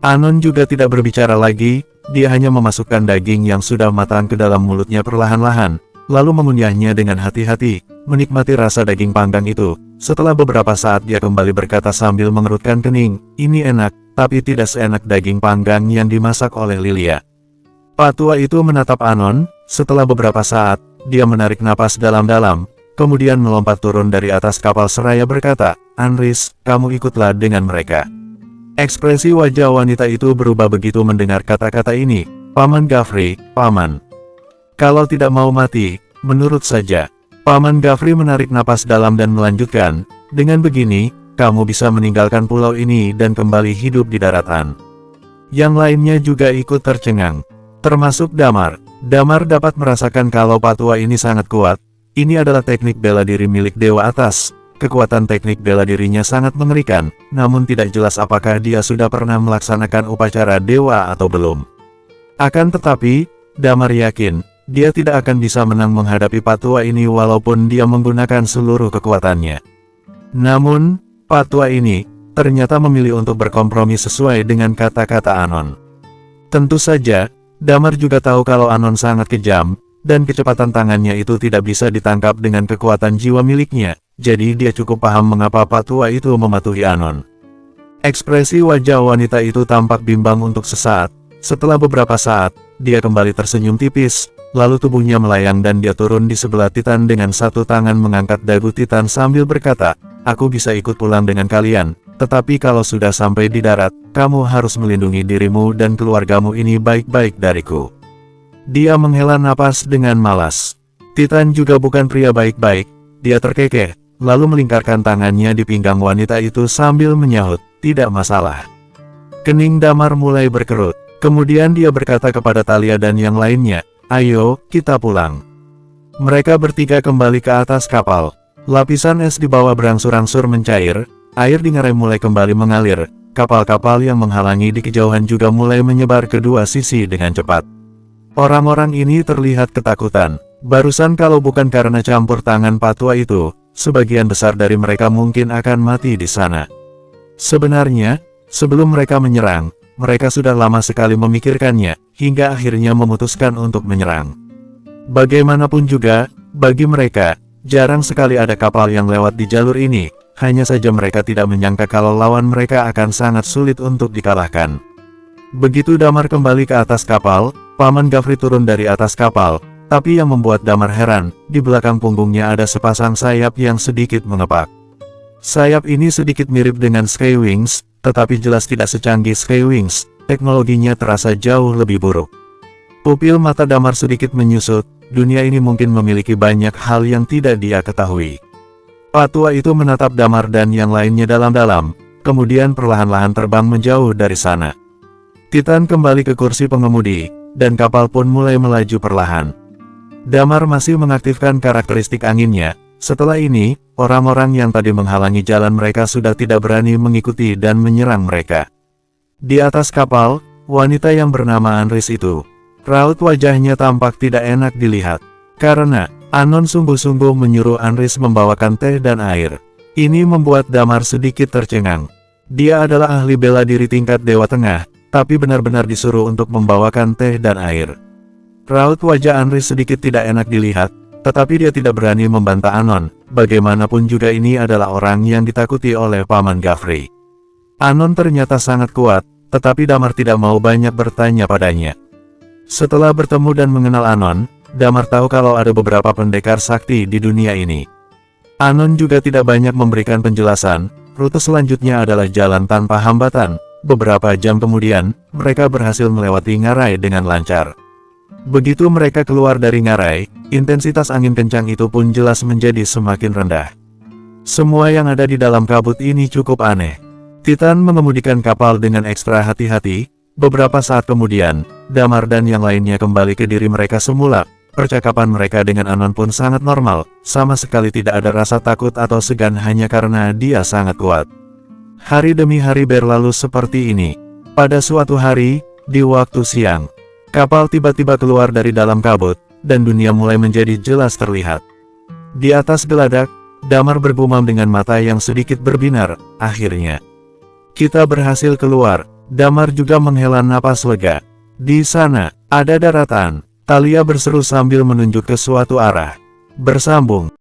Anon juga tidak berbicara lagi, dia hanya memasukkan daging yang sudah matang ke dalam mulutnya perlahan-lahan, lalu mengunyahnya dengan hati-hati, menikmati rasa daging panggang itu. Setelah beberapa saat dia kembali berkata sambil mengerutkan kening, "Ini enak, tapi tidak seenak daging panggang yang dimasak oleh Lilia." Pak tua itu menatap Anon. Setelah beberapa saat, dia menarik napas dalam-dalam, kemudian melompat turun dari atas kapal seraya berkata, "Anris, kamu ikutlah dengan mereka." Ekspresi wajah wanita itu berubah begitu mendengar kata-kata ini. "Paman Gafri, paman. Kalau tidak mau mati, menurut saja." Paman Gafri menarik napas dalam dan melanjutkan, "Dengan begini, kamu bisa meninggalkan pulau ini dan kembali hidup di daratan." Yang lainnya juga ikut tercengang, termasuk Damar. Damar dapat merasakan kalau Pak tua ini sangat kuat. Ini adalah teknik bela diri milik Dewa Atas. Kekuatan teknik bela dirinya sangat mengerikan, namun tidak jelas apakah dia sudah pernah melaksanakan upacara dewa atau belum. Akan tetapi, Damar yakin, dia tidak akan bisa menang menghadapi Pak tua ini walaupun dia menggunakan seluruh kekuatannya. Namun, Pak tua ini ternyata memilih untuk berkompromi sesuai dengan kata-kata Anon. Tentu saja, Damar juga tahu kalau Anon sangat kejam, dan kecepatan tangannya itu tidak bisa ditangkap dengan kekuatan jiwa miliknya, jadi dia cukup paham mengapa Pak tua itu mematuhi Anon. Ekspresi wajah wanita itu tampak bimbang untuk sesaat. Setelah beberapa saat, dia kembali tersenyum tipis. Lalu tubuhnya melayang dan dia turun di sebelah Titan dengan satu tangan mengangkat dagu Titan sambil berkata, "Aku bisa ikut pulang dengan kalian, tetapi kalau sudah sampai di darat, kamu harus melindungi dirimu dan keluargamu ini baik-baik dariku." Dia menghela napas dengan malas. Titan juga bukan pria baik-baik, dia terkekeh, lalu melingkarkan tangannya di pinggang wanita itu sambil menyahut, "Tidak masalah." Kening Damar mulai berkerut, kemudian dia berkata kepada Thalia dan yang lainnya, "Ayo, kita pulang." Mereka bertiga kembali ke atas kapal. Lapisan es di bawah berangsur-angsur mencair, air di ngarai mulai kembali mengalir, kapal-kapal yang menghalangi di kejauhan juga mulai menyebar ke dua sisi dengan cepat. Orang-orang ini terlihat ketakutan. Barusan kalau bukan karena campur tangan Pak tua itu, sebagian besar dari mereka mungkin akan mati di sana. Sebenarnya, sebelum mereka menyerang, mereka sudah lama sekali memikirkannya, hingga akhirnya memutuskan untuk menyerang. Bagaimanapun juga, bagi mereka, jarang sekali ada kapal yang lewat di jalur ini, hanya saja mereka tidak menyangka kalau lawan mereka akan sangat sulit untuk dikalahkan. Begitu Damar kembali ke atas kapal, Paman Gafri turun dari atas kapal, tapi yang membuat Damar heran, di belakang punggungnya ada sepasang sayap yang sedikit mengepak. Sayap ini sedikit mirip dengan Skywings, tetapi jelas tidak secanggih Skywings, teknologinya terasa jauh lebih buruk. Pupil mata Damar sedikit menyusut, dunia ini mungkin memiliki banyak hal yang tidak dia ketahui. Pak tua itu menatap Damar dan yang lainnya dalam-dalam, kemudian perlahan-lahan terbang menjauh dari sana. Titan kembali ke kursi pengemudi, dan kapal pun mulai melaju perlahan. Damar masih mengaktifkan karakteristik anginnya. Setelah ini, orang-orang yang tadi menghalangi jalan mereka sudah tidak berani mengikuti dan menyerang mereka. Di atas kapal, wanita yang bernama Anris itu, raut wajahnya tampak tidak enak dilihat. Karena, Anon sungguh-sungguh menyuruh Anris membawakan teh dan air. Ini membuat Damar sedikit tercengang. Dia adalah ahli bela diri tingkat Dewa Tengah, tapi benar-benar disuruh untuk membawakan teh dan air. Raut wajah Anris sedikit tidak enak dilihat, tetapi dia tidak berani membantah Anon. Bagaimanapun juga ini adalah orang yang ditakuti oleh Paman Gafri. Anon ternyata sangat kuat, tetapi Damar tidak mau banyak bertanya padanya. Setelah bertemu dan mengenal Anon, Damar tahu kalau ada beberapa pendekar sakti di dunia ini. Anon juga tidak banyak memberikan penjelasan, rute selanjutnya adalah jalan tanpa hambatan. Beberapa jam kemudian, mereka berhasil melewati ngarai dengan lancar. Begitu mereka keluar dari ngarai, intensitas angin kencang itu pun jelas menjadi semakin rendah. Semua yang ada di dalam kabut ini cukup aneh. Titan mengemudikan kapal dengan ekstra hati-hati. Beberapa saat kemudian, Damar dan yang lainnya kembali ke diri mereka semula. Percakapan mereka dengan Anon pun sangat normal, sama sekali tidak ada rasa takut atau segan hanya karena dia sangat kuat. Hari demi hari berlalu seperti ini. Pada suatu hari, di waktu siang, kapal tiba-tiba keluar dari dalam kabut, dan dunia mulai menjadi jelas terlihat. Di atas geladak, Damar bergumam dengan mata yang sedikit berbinar. Akhirnya, kita berhasil keluar. Damar juga menghela napas lega. Di sana, ada daratan, Talia berseru sambil menunjuk ke suatu arah. Bersambung.